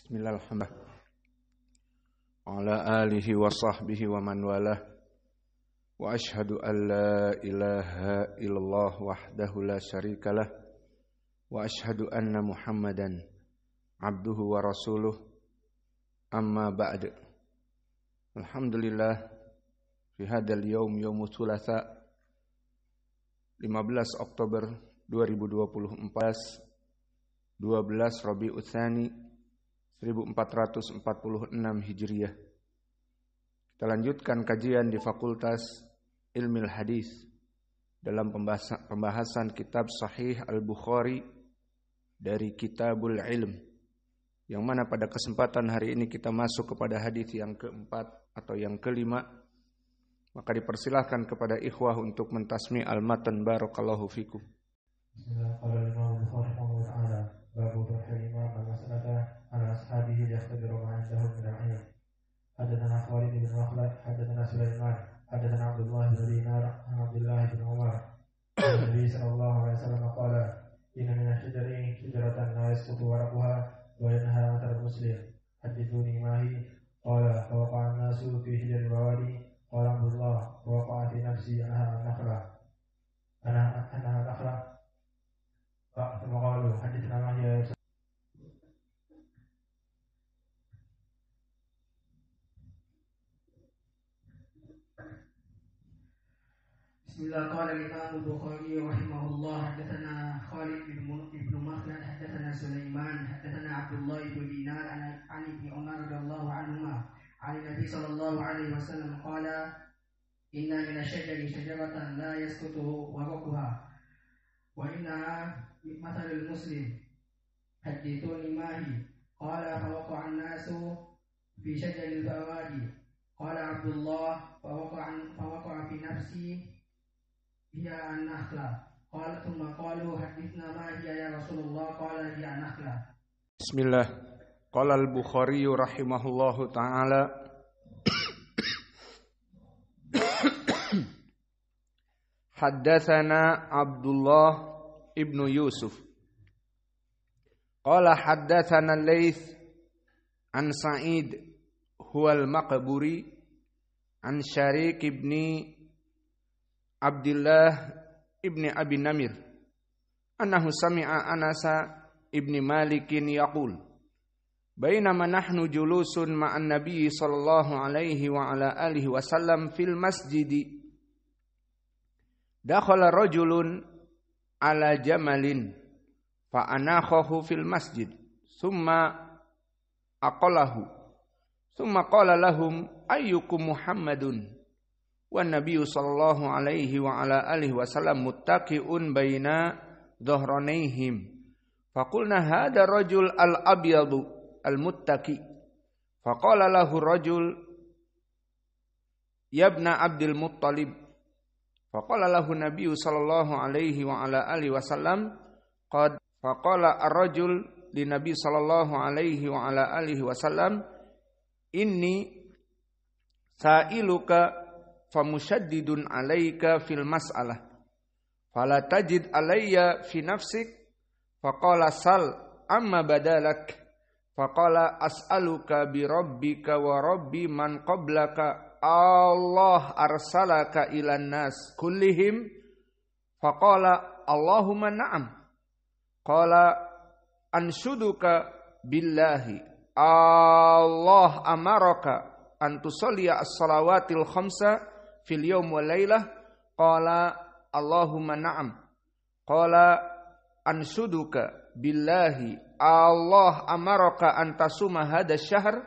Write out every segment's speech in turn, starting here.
Bismillahirrahmanirrahim. Ala alihi wa sahbihi wa man walah. Wa ashhadu an la ilaha illallah wahdahu la syarikalah. Wa ashhadu anna Muhammadan abduhu wa rasuluh. Amma ba'd. Alhamdulillah fi hadzal yaum yaumut tsulatsa 15 Oktober 2024 12 Rabiul Tsani 1446 Hijriah. Kita lanjutkan kajian di Fakultas Ilmil Hadis dalam pembahasan kitab Sahih Al-Bukhari dari Kitabul Ilm, yang mana pada kesempatan hari ini kita masuk kepada hadis yang keempat atau yang kelima. Maka dipersilahkan kepada ikhwah untuk mentasmi al-matan. Barakallahu fikum. Bismillahirrahmanirrahim. Babu Tuhri Imam al-Masnada ala ashabihi yakhbiru ma'andahu min al-ilm. Hadatsana Khalid bin Makhlad, hadatsana Sulaiman, hadatsana Abdullah bin Dinar, Abdullah bin Umar. Nabi sallallahu alaihi wasallam qala, inna min asy-syajari syajaratan la yasqutu waraquha wa yanha 'anil muslim. Hadithuni mahi qala fa waqa'a an-nasu fi hijril bawadi qala Abdullah wa waqa'a fi nafsi anha nakhla. Anha nakhla. ثم قالوا حدثنا ما هي. بسم الله. قال الإمام البخاري رحمه الله حدثنا خالد بن مخلد حدثنا سليمان حدثنا عبد الله بن دينار عن ابن عمر رضي الله عنهما عن النبي صلى الله عليه وسلم قال إن من الشجر شجرة لا يسقط ورقها وإنها مثل المسلم. حدثوني ما هي. قال فوقع الناس في شجر البوادي. قال عبد الله فوقع في نفسي هي النخلة. قال ثم قالوا حدثنا ما هي يا رسول الله. قال هي النخلة. Bismillah. Qala al-Bukhari rahimahullahu ta'ala Haddatsana Abdullah ibnu Yusuf qala haddatsana Laits an Sa'id huwa al-Maqburi an Syarik ibni Abdullah ibni Abi Namir annahu sami'a Anas ibni Malik yaqul bainama nahnu julusun ma'an nabiy sallallahu alaihi wa ala alihi wasallam fil masjidi dakhala rajulun ala jamalin fa anakhahu fil masjid thumma aqalahu thumma qala lahum ayyukum Muhammadun wan nabiyyu sallallahu alaihi wa ala alihi wasallam muttaqiun baina dhahranayhim faqulna hadha rajul al-abyadu al-muttaqi faqala lahu rajul ya ibna Abdul Muttalib faqala lahu nabiyyu sallallahu alaihi wa ala alihi wasallam qad faqala ar-rajul li nabi sallallahu alaihi wa ala alihi wasallam inni sa'iluka famushaddidun alaika fil mas'alah fala tajid alayya fi nafsik faqala sal amma badalak faqala as'aluka bi rabbika wa rabbi man qablaka Allah arsalaka ilan nas kullihim faqala Allahumma na'am qala anshuduka billahi Allah amaraka an tusalliya as-salawatil khamsa fil yawm wal lailah qala Allahumma na'am qala anshuduka billahi Allah amaraka an tasuma hadha syahr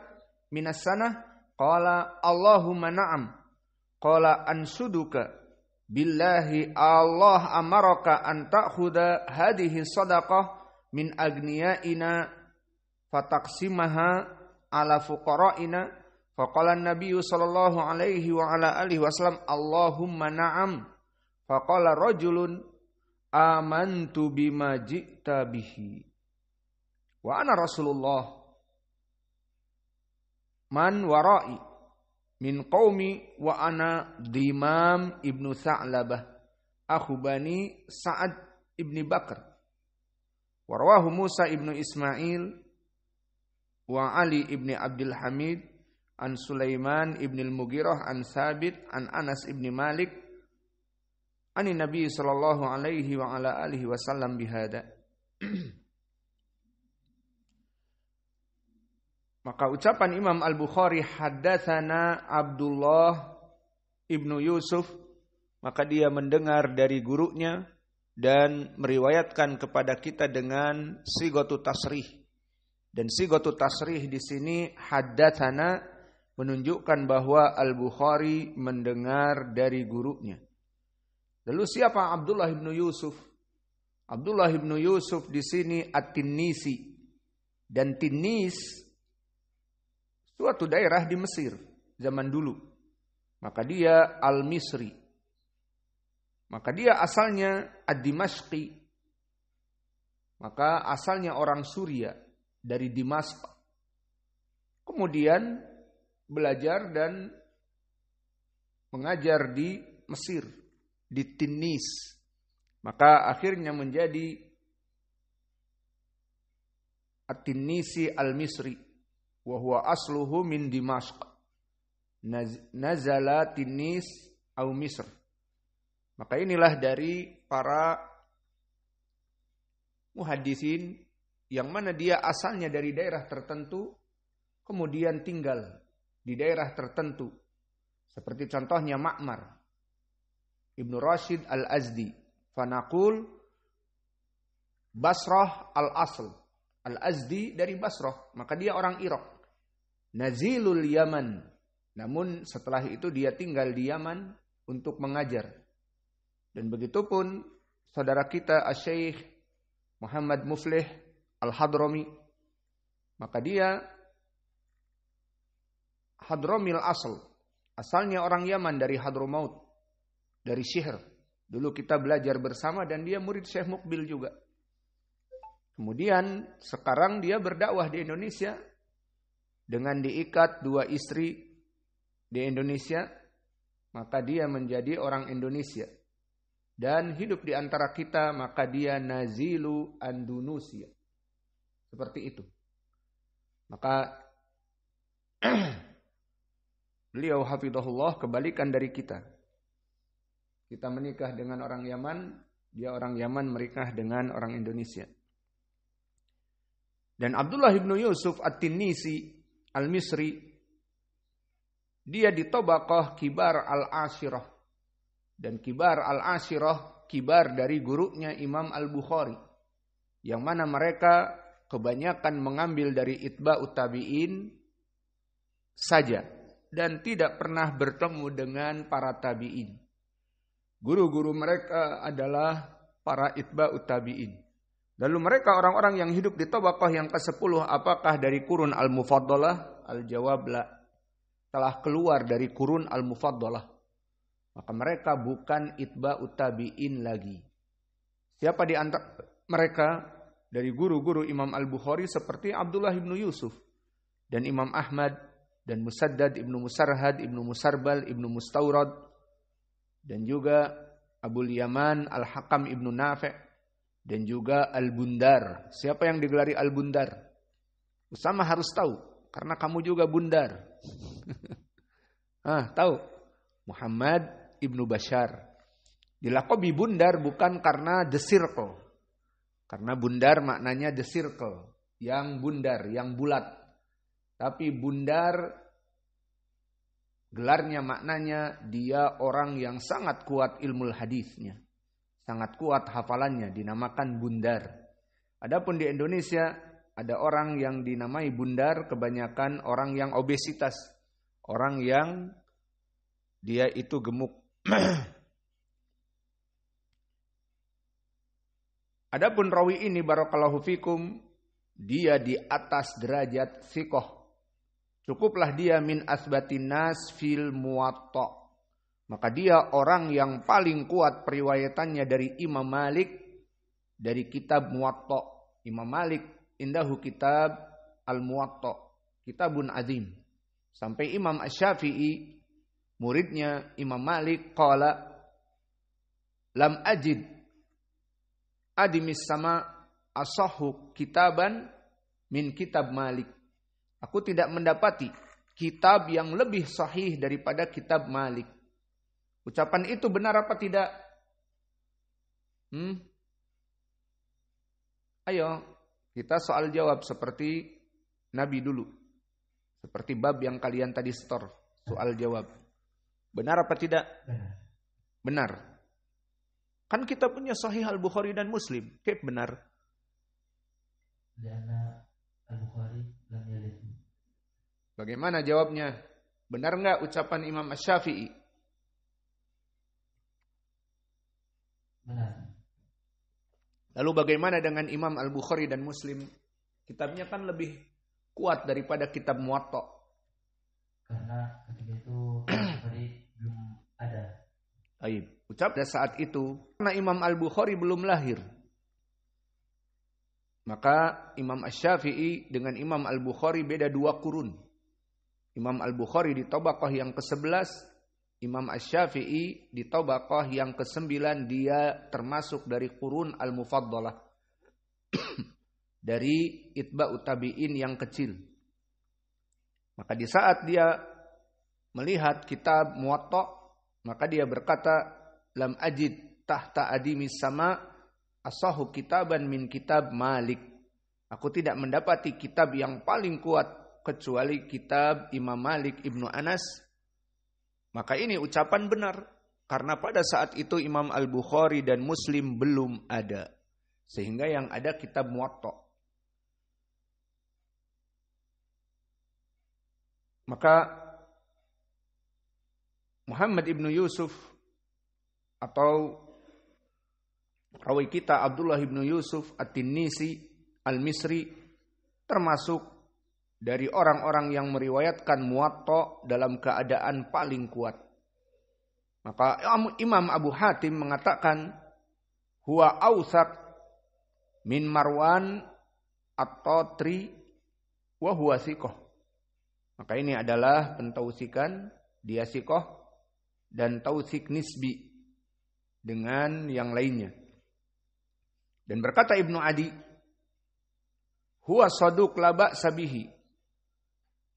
minas sanah qala Allahumma na'am qala anshuduka billahi Allah amaraka an ta'khudha hadhihi sadaqah min agniyaina fataqsimaha ala fuqara'ina faqala an-nabiyyu sallallahu alaihi wa ala alihi wasallam Allahumma na'am faqala rajulun amantu bima ji'ta bihi wa ana Rasulullah man wara'i min qaumi wa ana Dimam ibnu Sa'labah akhu bani Sa'ad ibni Bakr. Warawahu Musa ibnu Ismail wa Ali ibni Abdul Hamid an Sulaiman ibn al-Mughirah an Sabit an Anas ibn Malik an Nabi sallallahu alaihi wa ala alihi wasallam bihada. Maka ucapan Imam Al-Bukhari haddatsana Abdullah ibnu Yusuf, maka dia mendengar dari gurunya dan meriwayatkan kepada kita dengan sigatu tasrih. Dan sigatu tasrih di sini haddatsana menunjukkan bahwa Al-Bukhari mendengar dari gurunya. Lalu siapa Abdullah ibnu Yusuf? Abdullah ibnu Yusuf di sini At-Tinnisi, dan Tinnis suatu daerah di Mesir zaman dulu. Maka dia Al-Misri. Maka dia asalnya Ad-Dimashqi. Maka asalnya orang Suria dari Dimask. Kemudian belajar dan mengajar di Mesir, di Tinnis. Maka akhirnya menjadi At-Tinnisi Al-Misri. Wa huwa asluhu min Dimashq. Nazala Tinnis au Misr. Maka inilah dari para muhaddisin yang mana dia asalnya dari daerah tertentu kemudian tinggal di daerah tertentu. Seperti contohnya Ma'mar Ibnu Rashid Al-Azdi. Fanaqul Basrah al-asl. Al-Azdi dari Basrah, maka dia orang Irak. Nazilul Yaman. Namun setelah itu dia tinggal di Yaman untuk mengajar. Dan begitu pun saudara kita Asy-Syaikh Muhammad Muflih Al-Hadrami, maka dia Hadramil asl. Asalnya orang Yaman dari Hadramaut, dari Syihr. Dulu kita belajar bersama dan dia murid Syekh Mukbil juga. Kemudian sekarang dia berdakwah di Indonesia dengan diikat 2 istri di Indonesia, maka dia menjadi orang Indonesia. Dan hidup di antara kita, maka dia Nazilu Andalusia. Seperti itu. Maka beliau hafizahullah kebalikan dari kita. Kita menikah dengan orang Yaman, dia orang Yaman menikah dengan orang Indonesia. Dan Abdullah ibnu Yusuf At-Tinnisi Al-Misri, dia di Tabaqah Kibar Al-Ashirah. Dan Kibar Al-Ashirah, kibar dari gurunya Imam Al-Bukhari. Yang mana mereka kebanyakan mengambil dari itba'ut tabi'in saja. Dan tidak pernah bertemu dengan para tabi'in. Guru-guru mereka adalah para itba'ut tabi'in. Lalu mereka orang-orang yang hidup di tabaqah yang ke-10 apakah dari kurun al-mufaddalah? Al-jawab la. Telah keluar dari kurun al-mufaddalah. Maka mereka bukan itba'ut tabi'in lagi. Siapa di antara mereka dari guru-guru Imam Al-Bukhari seperti Abdullah ibnu Yusuf dan Imam Ahmad dan Musaddad ibnu Musarhad ibnu Musarbal ibnu Mustawrad dan juga Abul Yaman Al-Hakam ibnu Nafi' dan juga Al-Bundar. Siapa yang digelari Al-Bundar? Usama harus tahu, karena kamu juga bundar. Tahu? Muhammad ibnu Bashar. Dilakobi bundar bukan karena the circle. Karena bundar maknanya the circle. Yang bundar, yang bulat. Tapi bundar, gelarnya maknanya dia orang yang sangat kuat ilmu hadisnya. Sangat kuat hafalannya, dinamakan bundar. Adapun di Indonesia ada orang yang dinamai bundar, kebanyakan orang yang obesitas, orang yang dia itu gemuk. Adapun rawi ini barakallahu fikum, dia di atas derajat thiqah. Cukuplah dia min asbatin nas fil muwatta. Maka dia orang yang paling kuat periwayatannya dari Imam Malik dari kitab Muwatta. Imam Malik indahu kitab Al-Muwatta, kitabun azim. Sampai Imam Asy-Syafi'i muridnya Imam Malik qala lam ajid adimis sama asahhu kitaban min kitab Malik. Aku tidak mendapati kitab yang lebih sahih daripada kitab Malik. Ucapan itu benar apa tidak? Ayo, kita soal jawab seperti Nabi dulu. Seperti bab yang kalian tadi setor. Soal jawab. Benar apa tidak? Benar. Kan kita punya Sahih Al-Bukhari dan Muslim. Kayak benar. Karena Al-Bukhari lam yalid. Bagaimana jawabnya? Benar enggak ucapan Imam Asy-Syafi'i? Benar. Lalu bagaimana dengan Imam Al-Bukhari dan Muslim? Kitabnya kan lebih kuat daripada kitab Muwatta. Karena ketika itu Al-Bukhari belum ada. Baik, ucap pada saat itu karena Imam Al-Bukhari belum lahir. Maka Imam Asy-Syafi'i dengan Imam Al-Bukhari beda 2 kurun. Imam Al-Bukhari di Tabaqah yang ke-11, Imam Asy-Syafi'i di Tabaqah yang ke-9, dia termasuk dari Qurun Al-Mufaddalah. Dari Itba'ut Tabi'in yang kecil. Maka di saat dia melihat kitab Muwatta, maka dia berkata, lam ajid tahta adimis sama asahu kitaban min kitab Malik. Aku tidak mendapati kitab yang paling kuat kecuali kitab Imam Malik Ibnu Anas. Maka ini ucapan benar. Karena pada saat itu Imam Al-Bukhari dan Muslim belum ada. Sehingga yang ada kitab Muwatta. Maka Muhammad Ibnu Yusuf atau rawi kita Abdullah Ibnu Yusuf At-Tinnisi Al-Misri termasuk dari orang-orang yang meriwayatkan Muwatta dalam keadaan paling kuat. Maka Imam Abu Hatim mengatakan huwa awsaq min Marwan at-Tatri wa huwa thiqah. Maka ini adalah pentausikan dia thiqah dan tausik nisbi dengan yang lainnya. Dan berkata Ibnu Adi, huwa saduq la ba'sa bihi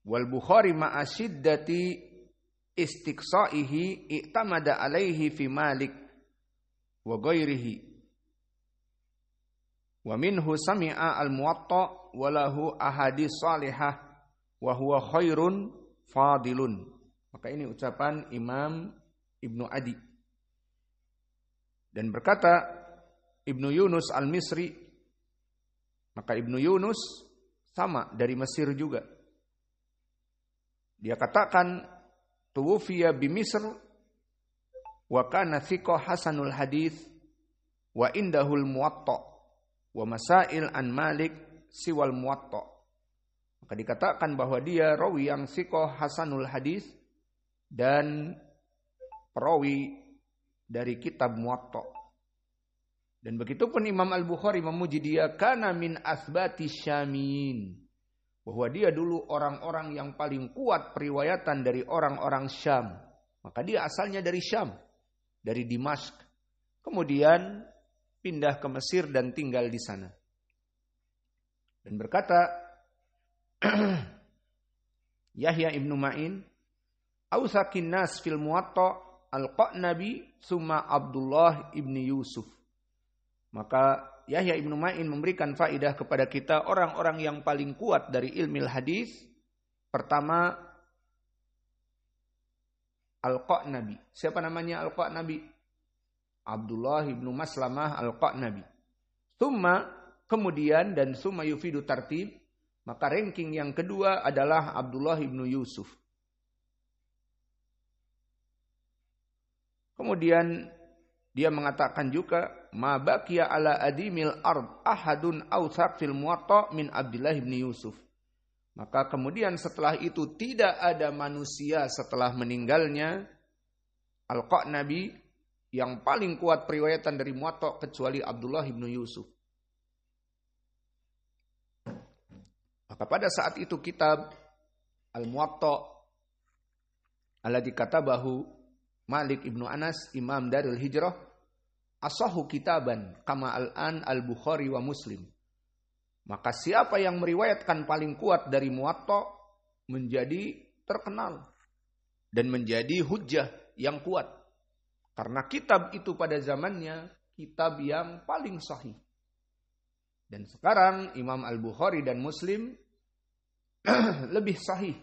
wal Bukhari ma'a syiddati istiqsa'ihi i'tamada alaihi fi Malik wa ghairihi wa minhu sami'a al-Muwatta wa lahu ahadits salihah wa huwa khairun fadilun. Maka ini ucapan Imam Ibnu Adi. Dan berkata Ibnu Yunus Al-Misri, maka Ibnu Yunus sama dari Mesir juga. Dia katakan tuwfiya bi Misr wa kana thiqah hasanul hadits wa indahul Muwatta wa masail an Malik siwal Muwatta. Maka dikatakan bahwa dia rawi yang thiqah hasanul hadits dan perawi dari kitab Muwatta. Dan begitupun Imam Al-Bukhari memuji dia kana min asbati Syamin, bahwa dia dulu orang-orang yang paling kuat periwayatan dari orang-orang Syam. Maka dia asalnya dari Syam, dari Dimashq. Kemudian pindah ke Mesir dan tinggal di sana. Dan berkata Yahya Ibnu Ma'in, awsakin nas fil Muwatta al-Qanabi summa Abdullah ibni Yusuf. Maka Yahya Ibnu Ma'in memberikan faedah kepada kita orang-orang yang paling kuat dari ilmu hadis. Pertama Al-Qanabi. Siapa namanya Al-Qanabi? Abdullah ibnu Maslamah Al-Qanabi. Kemudian dan summa yufidu tartib. Maka ranking yang kedua adalah Abdullah ibnu Yusuf. Kemudian dia mengatakan juga ma baqiya ala adimil ard ahadun awsaq fil Muwatta min Abdullah ibni Yusuf. Maka kemudian setelah itu tidak ada manusia setelah meninggalnya Al-Qanabi yang paling kuat periwayatan dari Muwatta kecuali Abdullah ibnu Yusuf. Maka pada saat itu kitab Al-Muwatta alladzi katabahu Malik Ibnu Anas Imam Darul Hijrah asahu kitaban kama al-an al-Bukhari wa Muslim. Maka siapa yang meriwayatkan paling kuat dari Muwatta menjadi terkenal dan menjadi hujjah yang kuat. Karena kitab itu pada zamannya kitab yang paling sahih. Dan sekarang Imam Al-Bukhari dan Muslim lebih sahih.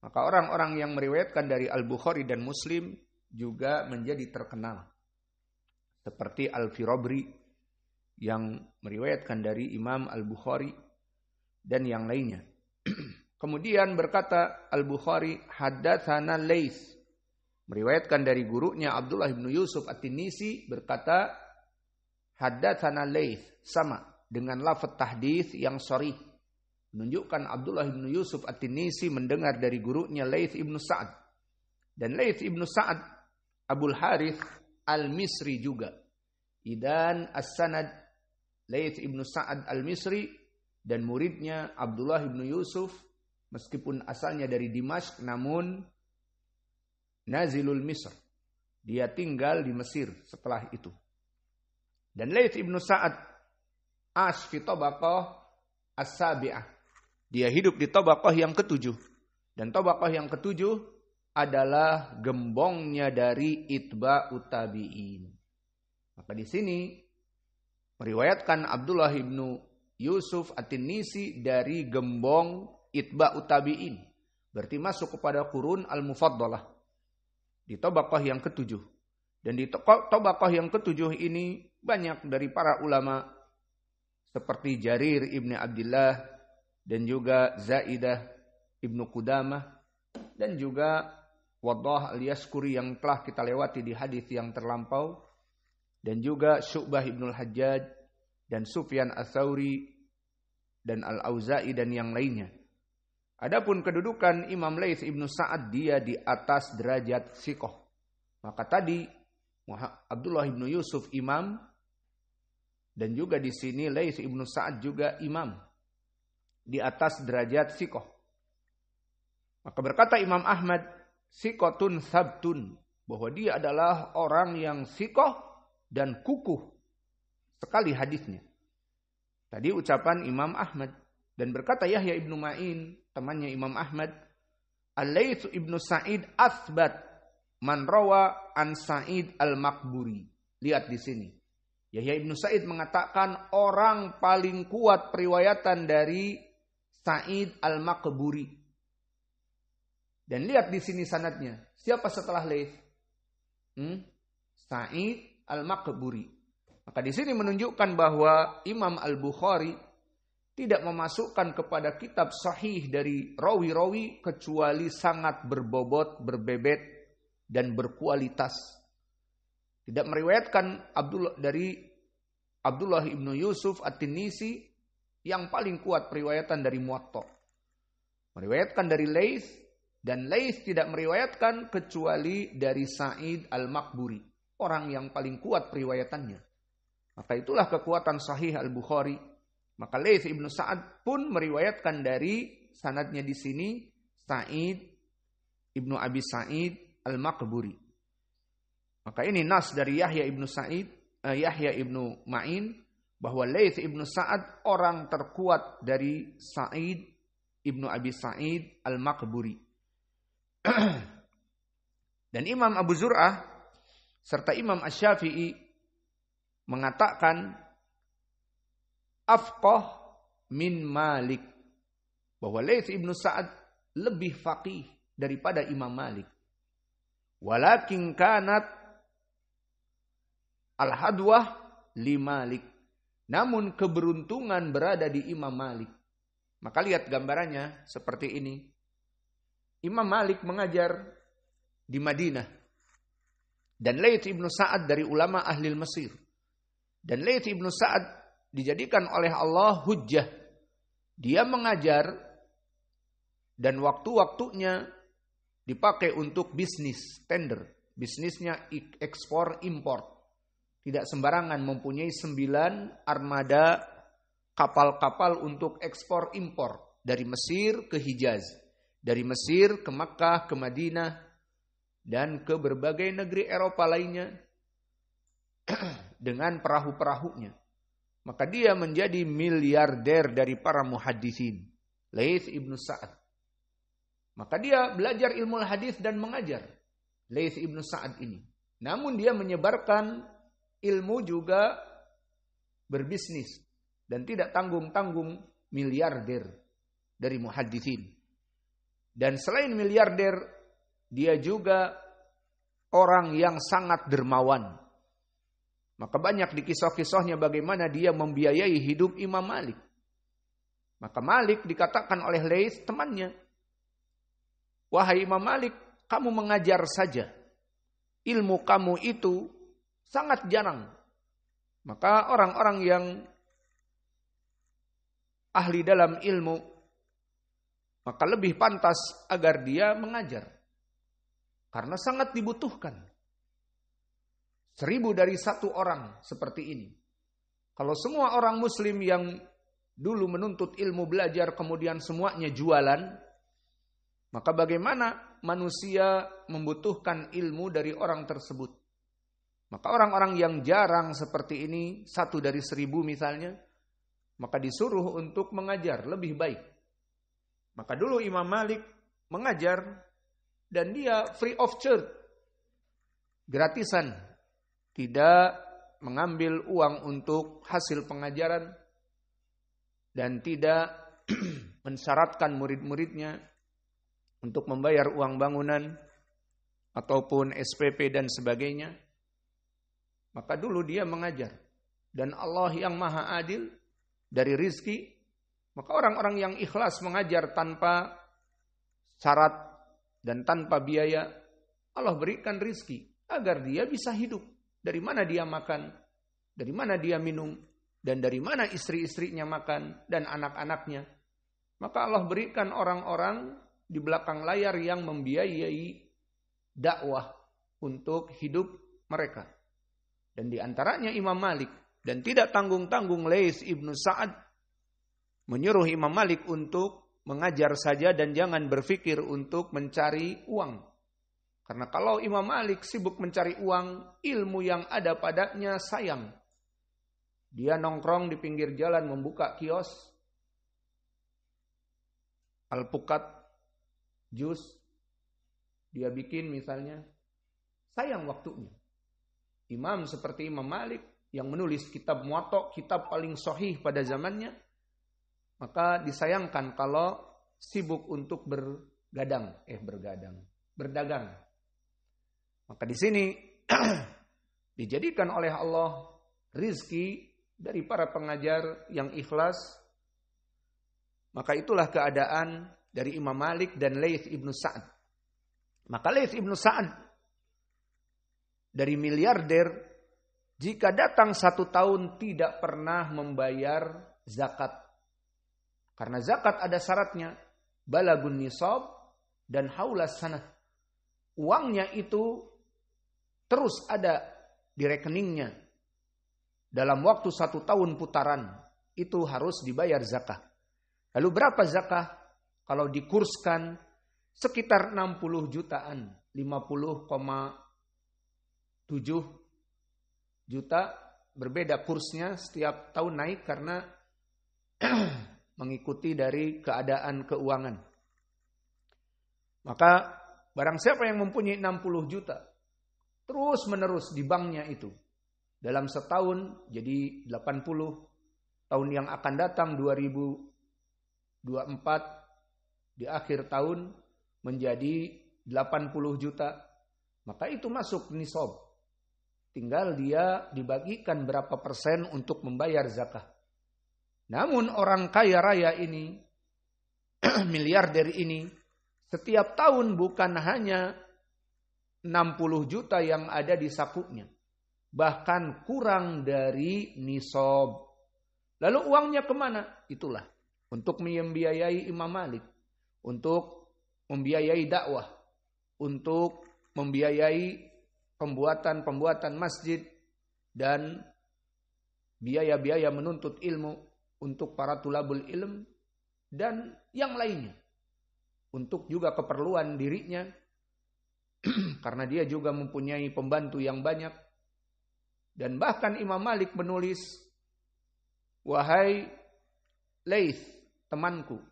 Maka orang-orang yang meriwayatkan dari Al-Bukhari dan Muslim juga menjadi terkenal. Seperti Al-Firabri yang meriwayatkan dari Imam Al-Bukhari dan yang lainnya. Kemudian berkata Al-Bukhari, haddatsana Laits, meriwayatkan dari gurunya Abdullah bin Yusuf At-Tinnisi, berkata haddatsana Laits, sama dengan lafaz tahdits yang sharih, menunjukkan Abdullah bin Yusuf At-Tinnisi mendengar dari gurunya Laits ibnu Sa'ad. Dan Laits ibnu Sa'ad Abul Harith Al-Misri juga. Idan as-sanad Laits ibnu Sa'ad Al-Misri dan muridnya Abdullah ibnu Yusuf, meskipun asalnya dari Dimashq namun nazilul Misr. Dia tinggal di Mesir setelah itu. Dan Laits ibnu Sa'ad ash fi tabaqah as-sabi'ah. Dia hidup di tabaqah yang ketujuh. Dan tabaqah yang ketujuh adalah gembongnya dari itba'ut tabi'in. Maka di sini meriwayatkan Abdullah ibnu Yusuf At-Tinnisi dari gembong itba'ut tabi'in. Berarti masuk kepada qurun al-mufaddalah. Di tabaqah yang ketujuh. Dan di tabaqah yang ketujuh ini banyak dari para ulama seperti Jarir ibn Abdullah dan juga Zaidah ibnu Qudamah dan juga Waddah al-Yaskuri yang telah kita lewati di hadis yang terlampau. Dan juga Syu'bah ibnul Hajjaj dan Sufyan Ats-Tsauri dan Al-Auza'i dan yang lainnya. Adapun kedudukan Imam Laits ibnu Sa'ad, dia di atas derajat thiqah. Maka tadi Abdullah ibnu Yusuf imam dan juga di sini Laits ibnu Sa'ad juga imam di atas derajat thiqah. Maka berkata Imam Ahmad, thiqatun sabtun, bahwa dia adalah orang yang thiqah dan kukuh sekali hadisnya. Tadi ucapan Imam Ahmad. Dan berkata Yahya ibnu Ma'in, temannya Imam Ahmad, Al-Laits ibnu Sa'id athbat man rawa an Sa'id al-Maqburi. Lihat di sini. Yahya ibnu Sa'id mengatakan orang paling kuat periwayatan dari Sa'id al-Maqburi. Dan lihat di sini sanadnya. Siapa setelah Laits? Sa'id al-Maqburi. Maka di sini menunjukkan bahwa Imam Al-Bukhari tidak memasukkan kepada kitab sahih dari rawi-rawi kecuali sangat berbobot, berbebet dan berkualitas. Tidak meriwayatkan dari Abdullah ibnu Yusuf At-Tinnisi yang paling kuat periwayatan dari Muwatta. Meriwayatkan dari Laits, dan Laits tidak meriwayatkan kecuali dari Sa'id al-Maqburi, orang yang paling kuat periwayatannya. Maka itulah kekuatan sahih Al-Bukhari. Maka Laits ibnu Sa'ad pun meriwayatkan dari sanadnya di sini Sa'id ibnu Abi Sa'id al-Maqburi. Maka ini nas dari Yahya ibnu Ma'in bahwa Laits ibnu Sa'ad orang terkuat dari Sa'id ibnu Abi Sa'id al-Maqburi. Dan Imam Abu Zur'ah serta Imam Asy-Syafi'i mengatakan afqah min Malik, bahwa Laits ibnu Sa'ad lebih faqih daripada Imam Malik. Walakin kanat al-hadwah li Malik, namun keberuntungan berada di Imam Malik. Maka lihat gambarannya seperti ini. Imam Malik mengajar di Madinah. Dan Laits ibnu Sa'ad dari ulama ahli Mesir. Dan Laits ibnu Sa'ad dijadikan oleh Allah hujjah. Dia mengajar dan waktu-waktunya dipakai untuk bisnis, tender. Bisnisnya ekspor impor. Tidak sembarangan, mempunyai 9 armada kapal-kapal untuk ekspor impor. Dari Mesir ke Hijaz. Dari Mesir ke Makkah, ke Madinah, dan ke berbagai negeri Eropa lainnya dengan perahu-perahunya. maka dia menjadi miliarder dari para muhaddisin. Laits ibnu Sa'ad. Maka dia belajar ilmu hadis dan mengajar. Laits ibnu Sa'ad ini. Namun dia menyebarkan ilmu juga berbisnis. Dan tidak tanggung-tanggung miliarder dari muhaddisin. Dan selain miliarder, dia juga orang yang sangat dermawan. Maka banyak di kisah-kisahnya bagaimana dia membiayai hidup Imam Malik. Maka Malik dikatakan oleh Laits temannya, "Wahai Imam Malik, kamu mengajar saja. Ilmu kamu itu sangat jarang." Maka orang-orang yang ahli dalam ilmu, maka lebih pantas agar dia mengajar. Karena sangat dibutuhkan. 1000 dari 1 orang seperti ini. Kalau semua orang muslim yang dulu menuntut ilmu belajar kemudian semuanya jualan, maka bagaimana manusia membutuhkan ilmu dari orang tersebut? Maka orang-orang yang jarang seperti ini, 1 dari 1000 misalnya, maka disuruh untuk mengajar lebih baik. Maka dulu Imam Malik mengajar dan dia free of charge, gratisan, tidak mengambil uang untuk hasil pengajaran dan tidak mensyaratkan murid-muridnya untuk membayar uang bangunan ataupun SPP dan sebagainya. Maka dulu dia mengajar. Dan Allah yang maha adil dari rizki, maka orang-orang yang ikhlas mengajar tanpa syarat dan tanpa biaya, Allah berikan rizki agar dia bisa hidup. Dari mana dia makan, dari mana dia minum, dan dari mana istri-istrinya makan dan anak-anaknya. Maka Allah berikan orang-orang di belakang layar yang membiayai dakwah untuk hidup mereka. Dan di antaranya Imam Malik. Dan tidak tanggung-tanggung Laits ibnu Sa'ad menyuruh Imam Malik untuk mengajar saja dan jangan berpikir untuk mencari uang. Karena kalau Imam Malik sibuk mencari uang, ilmu yang ada padanya sayang. Dia nongkrong di pinggir jalan membuka kios, alpukat, jus, dia bikin misalnya, sayang waktunya. Imam seperti Imam Malik yang menulis kitab Muwatta, kitab paling sahih pada zamannya, maka disayangkan kalau sibuk untuk berdagang. Maka di sini dijadikan oleh Allah rizki dari para pengajar yang ikhlas. Maka itulah keadaan dari Imam Malik dan Laits ibnu Sa'ad. Maka Laits ibnu Sa'ad dari miliarder, jika datang 1 tahun tidak pernah membayar zakat. Karena zakat ada syaratnya, balagun nisab dan haulas sanah. Uangnya itu terus ada di rekeningnya. Dalam waktu 1 tahun putaran, itu harus dibayar zakah. Lalu berapa zakah? Kalau dikurskan sekitar 60 jutaan, 50,7 juta, berbeda kursnya setiap tahun naik karena mengikuti dari keadaan keuangan. Maka barang siapa yang mempunyai 60 juta, terus menerus di banknya itu, dalam setahun jadi 80, tahun yang akan datang 2024, di akhir tahun menjadi 80 juta, maka itu masuk nisab. Tinggal dia dibagikan berapa persen untuk membayar zakah. Namun orang kaya raya ini, miliarder ini, setiap tahun bukan hanya 60 juta yang ada di sakunya, bahkan kurang dari nisab. Lalu uangnya kemana? Itulah untuk membiayai Imam Malik, untuk membiayai dakwah, untuk membiayai pembuatan masjid dan biaya-biaya menuntut ilmu untuk para tulabul ilm dan yang lainnya. Untuk juga keperluan dirinya, karena dia juga mempunyai pembantu yang banyak. Dan bahkan Imam Malik menulis wahai Laits, temanku,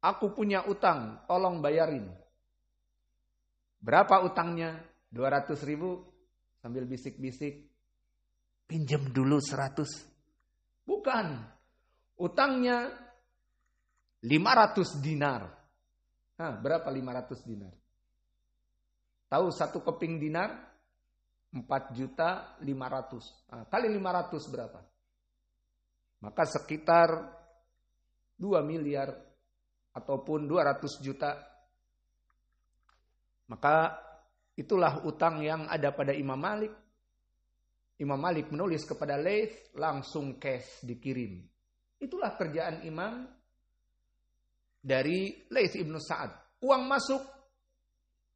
aku punya utang, tolong bayarin. Berapa utangnya? 200.000. Sambil bisik-bisik, pinjam dulu 100. Bukan, utangnya 500 dinar. Berapa 500 dinar? Tahu satu keping dinar? 4.500.000. Kali 500 berapa? Maka sekitar 2 miliar ataupun 200 juta. Maka itulah utang yang ada pada Imam Malik. Imam Malik menulis kepada Laits, langsung cash dikirim. Itulah kerjaan imam dari Laits ibnu Sa'ad. Uang masuk,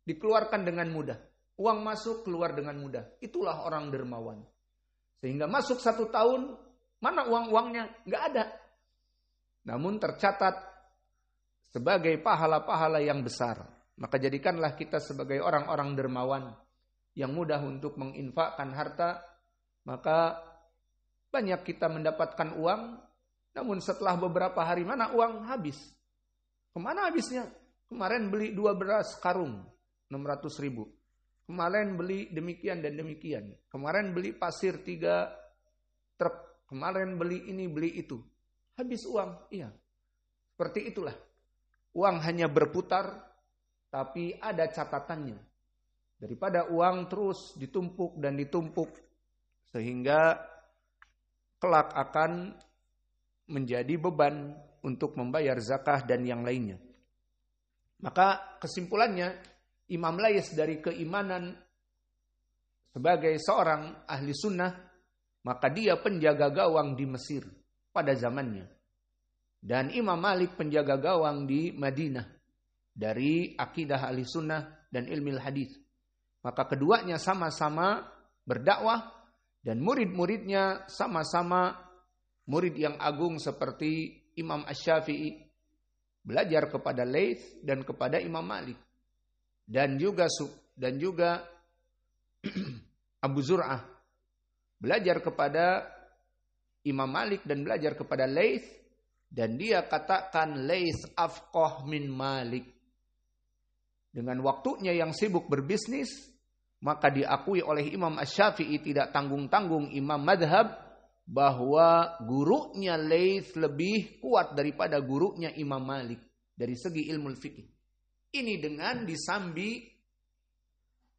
dikeluarkan dengan mudah. Uang masuk, keluar dengan mudah. Itulah orang dermawan. Sehingga masuk 1 tahun, mana uang-uangnya? Nggak ada. Namun tercatat sebagai pahala-pahala yang besar. Maka jadikanlah kita sebagai orang-orang dermawan yang mudah untuk menginfakkan harta. Maka banyak kita mendapatkan uang, namun setelah beberapa hari mana uang habis. Kemana habisnya? Kemarin beli 2 beras karung 600.000. Kemarin beli demikian dan demikian. Kemarin beli pasir 3 truk. Kemarin beli ini beli itu. Habis uang. Iya. Seperti itulah. Uang hanya berputar, tapi ada catatannya. Daripada uang terus ditumpuk dan ditumpuk, sehingga kelak akan menjadi beban untuk membayar zakah dan yang lainnya. Maka kesimpulannya, Imam Laits dari keimanan sebagai seorang ahli sunnah, maka dia penjaga gawang di Mesir pada zamannya. Dan Imam Malik penjaga gawang di Madinah dari akidah ahli sunnah dan ilmu hadis. Maka keduanya sama-sama berdakwah dan murid-muridnya sama-sama murid yang agung seperti Imam Asy-Syafi'i, belajar kepada Laits dan kepada Imam Malik. Dan juga Abu Zur'ah belajar kepada Imam Malik dan belajar kepada Laits, dan dia katakan Laits afqah min Malik. Dengan waktunya yang sibuk berbisnis, maka diakui oleh Imam Asy-Syafi'i tidak tanggung-tanggung imam madhab bahwa gurunya Laits lebih kuat daripada gurunya Imam Malik dari segi ilmu fikih. Ini dengan disambi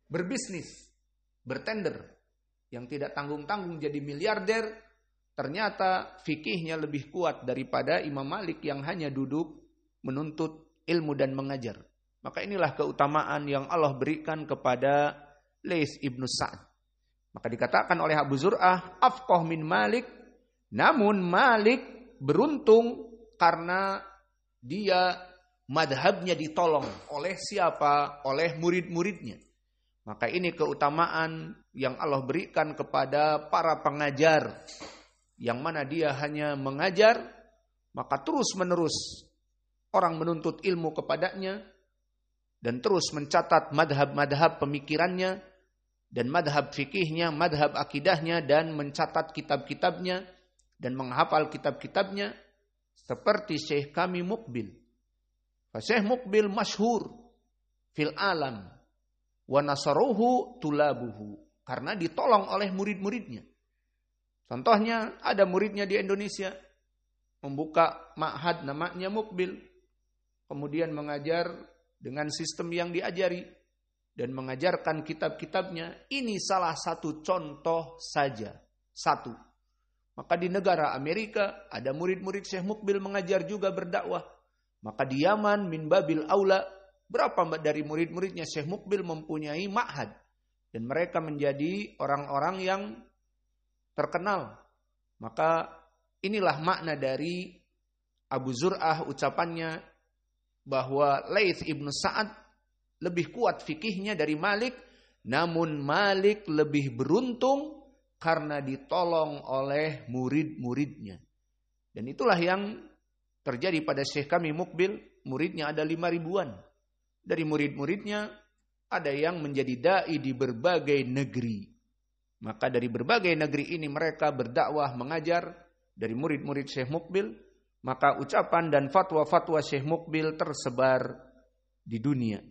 berbisnis, bertender, yang tidak tanggung-tanggung jadi miliarder, ternyata fikihnya lebih kuat daripada Imam Malik yang hanya duduk menuntut ilmu dan mengajar. Maka inilah keutamaan yang Allah berikan kepada Laits ibnu Sa'ad. Maka dikatakan oleh Abu Zur'ah, afqah min Malik. Namun Malik beruntung karena dia madhabnya ditolong oleh siapa? Oleh murid-muridnya. Maka ini keutamaan yang Allah berikan kepada para pengajar. Yang mana dia hanya mengajar, maka terus menerus orang menuntut ilmu kepadanya. Dan terus mencatat madhab-madhab pemikirannya, dan madhab fikihnya, madhab akidahnya, dan mencatat kitab-kitabnya, dan menghafal kitab-kitabnya, seperti Syekh kami Muqbil. Syekh Muqbil masyhur fil alam, wa nasaruhu tulabuhu, karena ditolong oleh murid-muridnya. Contohnya ada muridnya di Indonesia, membuka ma'had namanya Muqbil, kemudian mengajar dengan sistem yang diajari dan mengajarkan kitab-kitabnya. Ini salah satu contoh saja. Satu. Maka di negara Amerika ada murid-murid Syekh Muqbil mengajar juga berdakwah. Maka di Yaman min babil aula, berapa dari murid-muridnya Syekh Muqbil mempunyai ma'had. Dan mereka menjadi orang-orang yang terkenal. Maka inilah makna dari Abu Zur'ah ucapannya, bahwa Laits ibnu Sa'ad lebih kuat fikihnya dari Malik, namun Malik lebih beruntung karena ditolong oleh murid-muridnya. Dan itulah yang terjadi pada Syekh kami Muqbil. Muridnya ada 5.000-an. Dari murid-muridnya ada yang menjadi dai di berbagai negeri. Maka dari berbagai negeri ini mereka berdakwah, mengajar, dari murid-murid Syekh Muqbil, maka ucapan dan fatwa-fatwa Syekh Muqbil tersebar di dunia.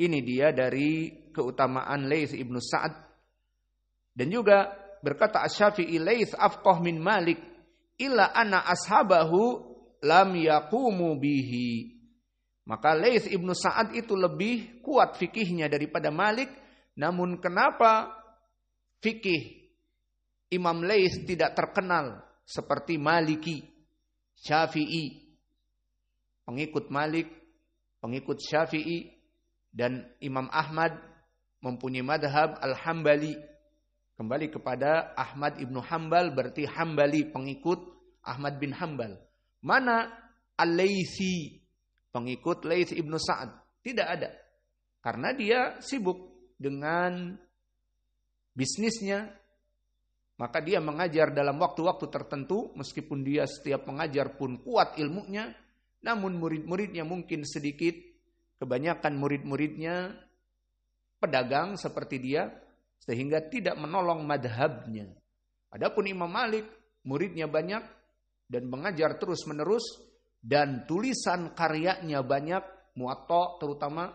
Ini dia dari keutamaan Laits ibnu Sa'ad. Dan juga berkata Asy-Syafi'i, Laits afqah min Malik illa anna ashabahu lam yaqumu bihi. Maka Laits ibnu Sa'ad itu lebih kuat fikihnya daripada Malik. Namun kenapa fikih Imam Laits tidak terkenal seperti Maliki, Syafi'i, pengikut Malik, pengikut Syafi'i, dan Imam Ahmad mempunyai madhab Al-Hambali. Kembali kepada Ahmad ibnu Hambal, berarti Hambali, pengikut Ahmad bin Hambal. Mana Al-Laitsi, pengikut Laits ibnu Sa'ad? Tidak ada. Karena dia sibuk dengan bisnisnya, maka dia mengajar dalam waktu-waktu tertentu, meskipun dia setiap mengajar pun kuat ilmunya, namun murid-muridnya mungkin sedikit, kebanyakan murid-muridnya pedagang seperti dia, sehingga tidak menolong madhabnya. Adapun Imam Malik, muridnya banyak, dan mengajar terus-menerus, dan tulisan karyanya banyak, Muwatta terutama,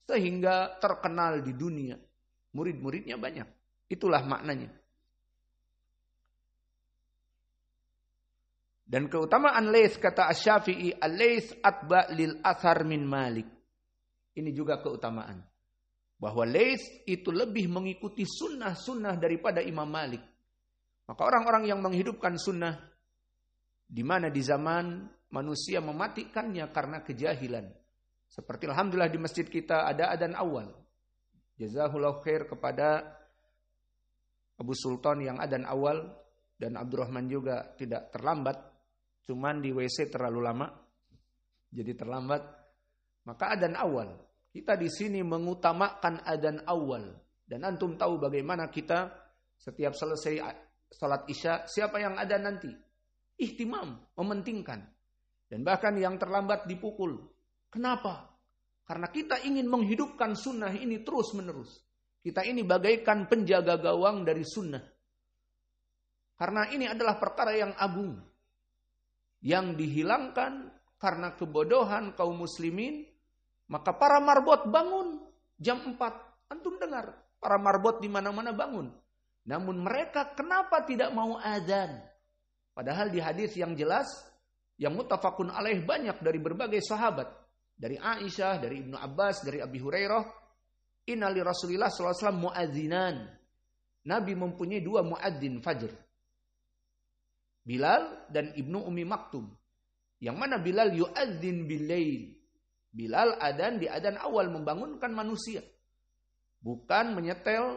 sehingga terkenal di dunia. Murid-muridnya banyak. Itulah maknanya. Dan keutamaan Laits, kata Asy-Syafi'i, Al-Laits atba lil athar min Malik. Ini juga keutamaan. Bahwa Laits itu lebih mengikuti sunnah-sunnah daripada Imam Malik. Maka orang-orang yang menghidupkan sunnah, di mana di zaman manusia mematikannya karena kejahilan. Seperti alhamdulillah di masjid kita ada adzan awal. Jazahullahu khair kepada Abu Sultan yang adzan awal, dan Abdurrahman juga tidak terlambat. Cuman di WC terlalu lama, jadi terlambat. Maka adzan awal. Kita di sini mengutamakan adzan awal. Dan antum tahu bagaimana kita setiap selesai salat Isya, siapa yang adzan nanti? Ihtimam, mementingkan. Dan bahkan yang terlambat dipukul. Kenapa? Karena kita ingin menghidupkan sunnah ini terus menerus. Kita ini bagaikan penjaga gawang dari sunnah. Karena ini adalah perkara yang agung. Yang dihilangkan karena kebodohan kaum muslimin. Maka para marbot bangun jam 4. Antum dengar, para marbot di mana-mana bangun. Namun mereka kenapa tidak mau adzan? Padahal di hadis yang jelas, yang muttafaqun alaih banyak dari berbagai sahabat. Dari Aisyah, dari Ibnu Abbas, dari Abi Hurairah. Inna li Rasulillah SAW muadzinan. Nabi mempunyai 2 muadzin fajr. Bilal dan Ibnu Ummi Maktum. Yang mana Bilal yu'adzin bil-lail. Bilal adzan di adzan awal, membangunkan manusia. Bukan menyetel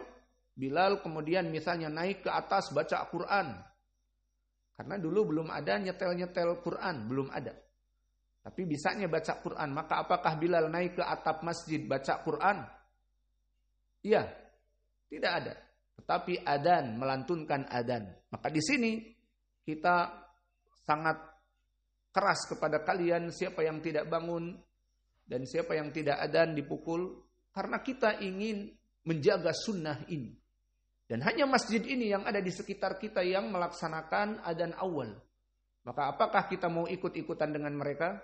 Bilal kemudian misalnya naik ke atas baca Quran. Karena dulu belum ada nyetel-nyetel Quran, belum ada. Tapi bisanya baca Quran. Maka apakah Bilal naik ke atap masjid baca Quran? Iya, tidak ada. Tetapi adzan, melantunkan adzan. Maka di sini kita sangat keras kepada kalian, siapa yang tidak bangun dan siapa yang tidak adzan dipukul, karena kita ingin menjaga sunnah ini. Dan hanya masjid ini yang ada di sekitar kita yang melaksanakan adzan awal. Maka apakah kita mau ikut-ikutan dengan mereka?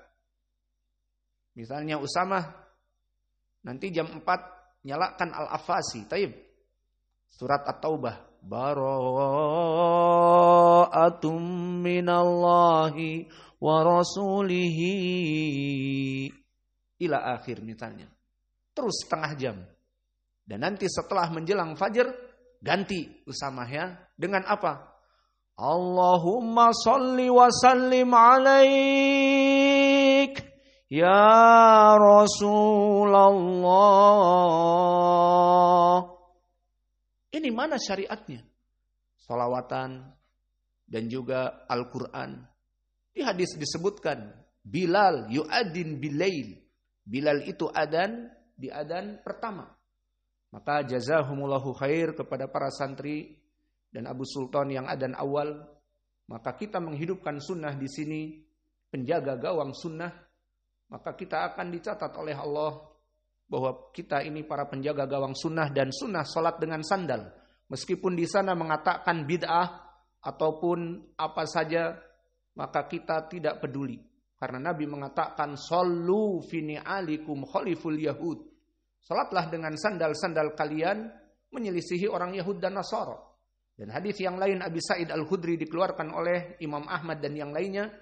Misalnya Usamah, nanti jam 4 nyalakan Al-Afasi, taib. Surat At-Taubah. Bara'atum minallahi wa rasulihi ila akhir misalnya. Terus setengah jam. Dan nanti setelah menjelang fajar ganti Usamah ya. Dengan apa? Allahumma salli wa sallim alaik ya Rasulullah. Ini mana syariatnya? Salawatan dan juga Al-Quran. Di hadis disebutkan Bilal yu'adzin bilail. Bilal itu adzan di adzan pertama. Maka jazahumullahu khair kepada para santri dan Abu Sultan yang adzan awal. Maka kita menghidupkan sunnah di sini, penjaga gawang sunnah. Maka kita akan dicatat oleh Allah bahwa kita ini para penjaga gawang sunnah dan sunnah salat dengan sandal. Meskipun di sana mengatakan bid'ah ataupun apa saja, maka kita tidak peduli. Karena Nabi mengatakan, "Shallu fi ni'alikum khaliful yahud." Salatlah dengan sandal-sandal kalian menyelisihi orang Yahud dan Nasara. Dan hadis yang lain Abi Sa'id Al-Khudri dikeluarkan oleh Imam Ahmad dan yang lainnya,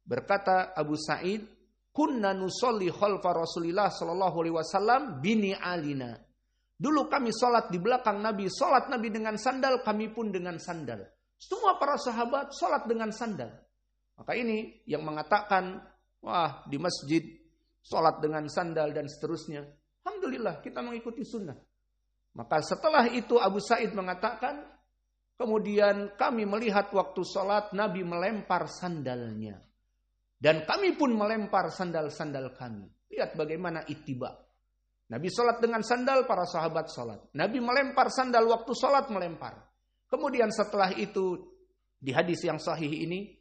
berkata Abu Sa'id, "Kunna nusolli khalfa Rasulillah sallallahu alaihi wasallam bini alina." Dulu kami salat di belakang Nabi, salat Nabi dengan sandal, kami pun dengan sandal. Semua para sahabat salat dengan sandal. Maka ini yang mengatakan, wah di masjid salat dengan sandal dan seterusnya. Alhamdulillah kita mengikuti sunnah. Maka setelah itu Abu Sa'id mengatakan, kemudian kami melihat waktu salat Nabi melempar sandalnya. Dan kami pun melempar sandal-sandal kami. Lihat bagaimana ittiba. Nabi salat dengan sandal, para sahabat salat. Nabi melempar sandal waktu salat, melempar. Kemudian setelah itu, di hadis yang sahih ini,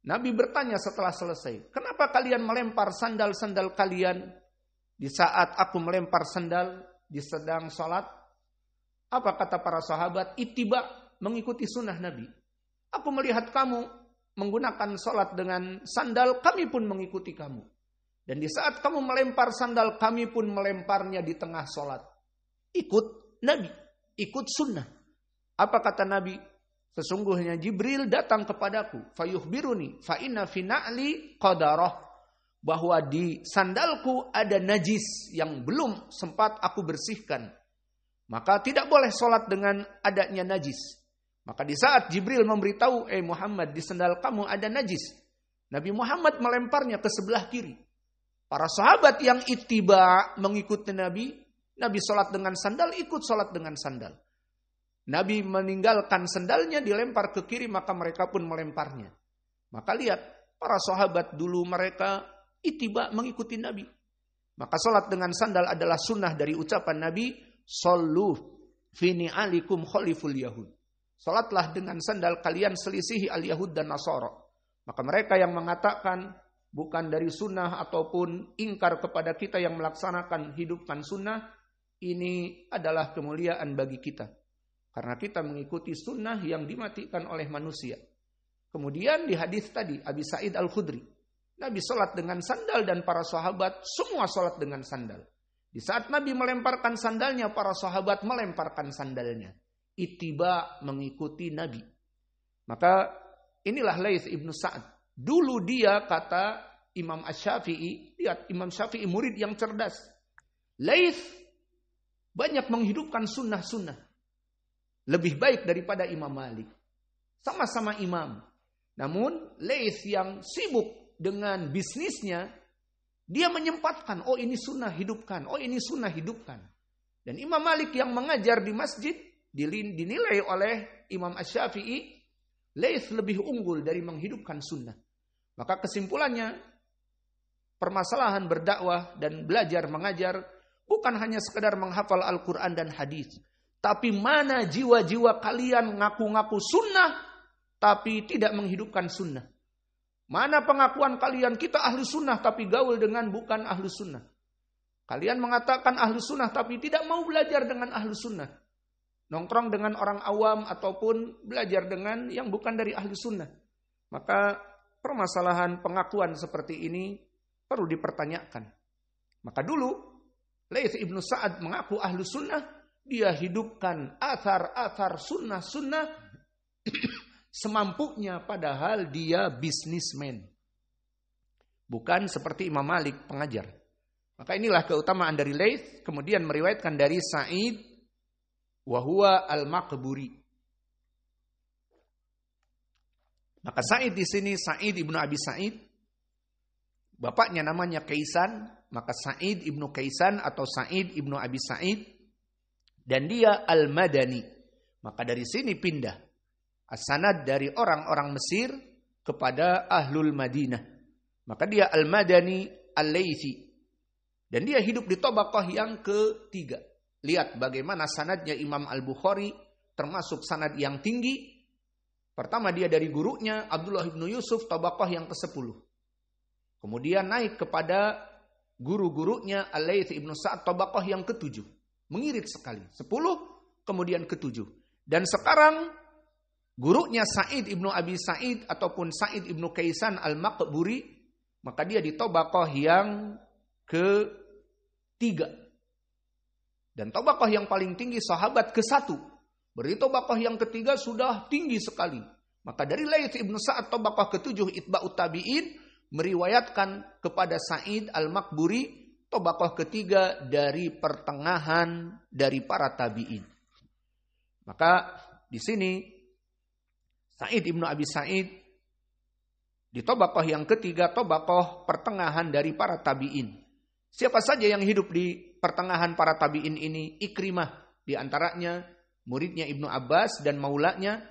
Nabi bertanya setelah selesai, "Kenapa kalian melempar sandal-sandal kalian di saat aku melempar sandal di sedang salat?" Apa kata para sahabat? Ittiba, mengikuti sunnah Nabi. Aku melihat kamu menggunakan salat dengan sandal, kami pun mengikuti kamu. Dan di saat kamu melempar sandal, kami pun melemparnya di tengah salat. Ikut Nabi, ikut sunnah. Apa kata Nabi? Sesungguhnya Jibril datang kepadaku, fayukhbiruni fa inna fi na'li qadarah, bahwa di sandalku ada najis yang belum sempat aku bersihkan. Maka tidak boleh salat dengan adanya najis. Maka di saat Jibril memberitahu, Muhammad, di sandal kamu ada najis, Nabi Muhammad melemparnya ke sebelah kiri. Para sahabat yang ittiba mengikuti Nabi, Nabi salat dengan sandal, ikut salat dengan sandal. Nabi meninggalkan sandalnya, dilempar ke kiri, maka mereka pun melemparnya. Maka lihat, para sahabat dulu mereka ittiba mengikuti Nabi. Maka salat dengan sandal adalah sunnah dari ucapan Nabi, "Shallu fi ni'alikum khaliful yahud." Salatlah dengan sandal kalian selisihi al-Yahud dan Nasara. Maka mereka yang mengatakan bukan dari sunnah ataupun ingkar kepada kita yang melaksanakan hidupkan sunnah, ini adalah kemuliaan bagi kita. Karena kita mengikuti sunnah yang dimatikan oleh manusia. Kemudian di hadis tadi, Abi Sa'id Al-Khudri, Nabi salat dengan sandal dan para sahabat semua salat dengan sandal. Di saat Nabi melemparkan sandalnya, para sahabat melemparkan sandalnya. Ittiba, mengikuti Nabi. Maka inilah Laits ibnu Sa'ad. Dulu dia, kata Imam Asy-Syafi'i, lihat Imam Syafi'i murid yang cerdas. Laits banyak menghidupkan sunnah-sunnah. Lebih baik daripada Imam Malik. Sama-sama imam. Namun Laits yang sibuk dengan bisnisnya, dia menyempatkan, oh ini sunnah hidupkan, oh ini sunnah hidupkan. Dan Imam Malik yang mengajar di masjid, dinilai oleh Imam Asy-Syafi'i, Laits lebih unggul dari menghidupkan sunnah. Maka kesimpulannya, permasalahan berdakwah dan belajar mengajar bukan hanya sekedar menghafal Al-Quran dan hadis. Tapi mana jiwa-jiwa kalian ngaku-ngaku sunnah, tapi tidak menghidupkan sunnah? Mana pengakuan kalian, kita ahli sunnah, tapi gaul dengan bukan ahli sunnah? Kalian mengatakan ahli sunnah, tapi tidak mau belajar dengan ahli sunnah. Nongkrong dengan orang awam, ataupun belajar dengan yang bukan dari ahli sunnah. Maka permasalahan pengakuan seperti ini perlu dipertanyakan. Maka dulu, Laits ibnu Sa'ad mengaku ahli sunnah, dia hidupkan athar-athar sunnah-sunnah semampunya, padahal dia bisnismen. Bukan seperti Imam Malik, pengajar. Maka inilah keutamaan dari Laits. Kemudian meriwayatkan dari Sa'id wa huwa al-Maqburi. Maka Sa'id di sini Sa'id ibnu Abi Sa'id, bapaknya namanya Kaisan, maka Sa'id ibnu Kaisan atau Sa'id ibnu Abi Sa'id, dan dia Al-Madani. Maka dari sini pindah as-sanad dari orang-orang Mesir kepada Ahlul Madinah. Maka dia Al-Madani Al-Laitsi. Dan dia hidup di tabaqah yang ketiga. Lihat bagaimana sanadnya Imam Al-Bukhari, termasuk sanad yang tinggi. Pertama dia dari gurunya Abdullah bin Yusuf, tabaqah yang ke-10. Kemudian naik kepada guru-gurunya Al-Laits ibnu Sa'ad, tabaqah yang ke-7. Mengirit sekali. 10, kemudian ke-7. Dan sekarang gurunya Sa'id ibnu Abi Sa'id ataupun Sa'id ibnu Kaisan al-Maqburi, maka dia di tabaqah yang ketiga. Dan tabaqah yang paling tinggi sahabat ke-1. Berarti tabaqah yang ketiga sudah tinggi sekali. Maka dari Laits ibnu Sa'ad tabaqah ke-7 itba'ut tabi'in meriwayatkan kepada Sa'id al-Maqburi tabaqah ketiga dari pertengahan dari para tabi'in. Maka di sini Sa'id ibnu Abi Sa'id di tabaqah yang ketiga, tabaqah pertengahan dari para tabi'in. Siapa saja yang hidup di pertengahan para tabi'in ini? Ikrimah di antaranya, muridnya Ibnu Abbas dan maulanya,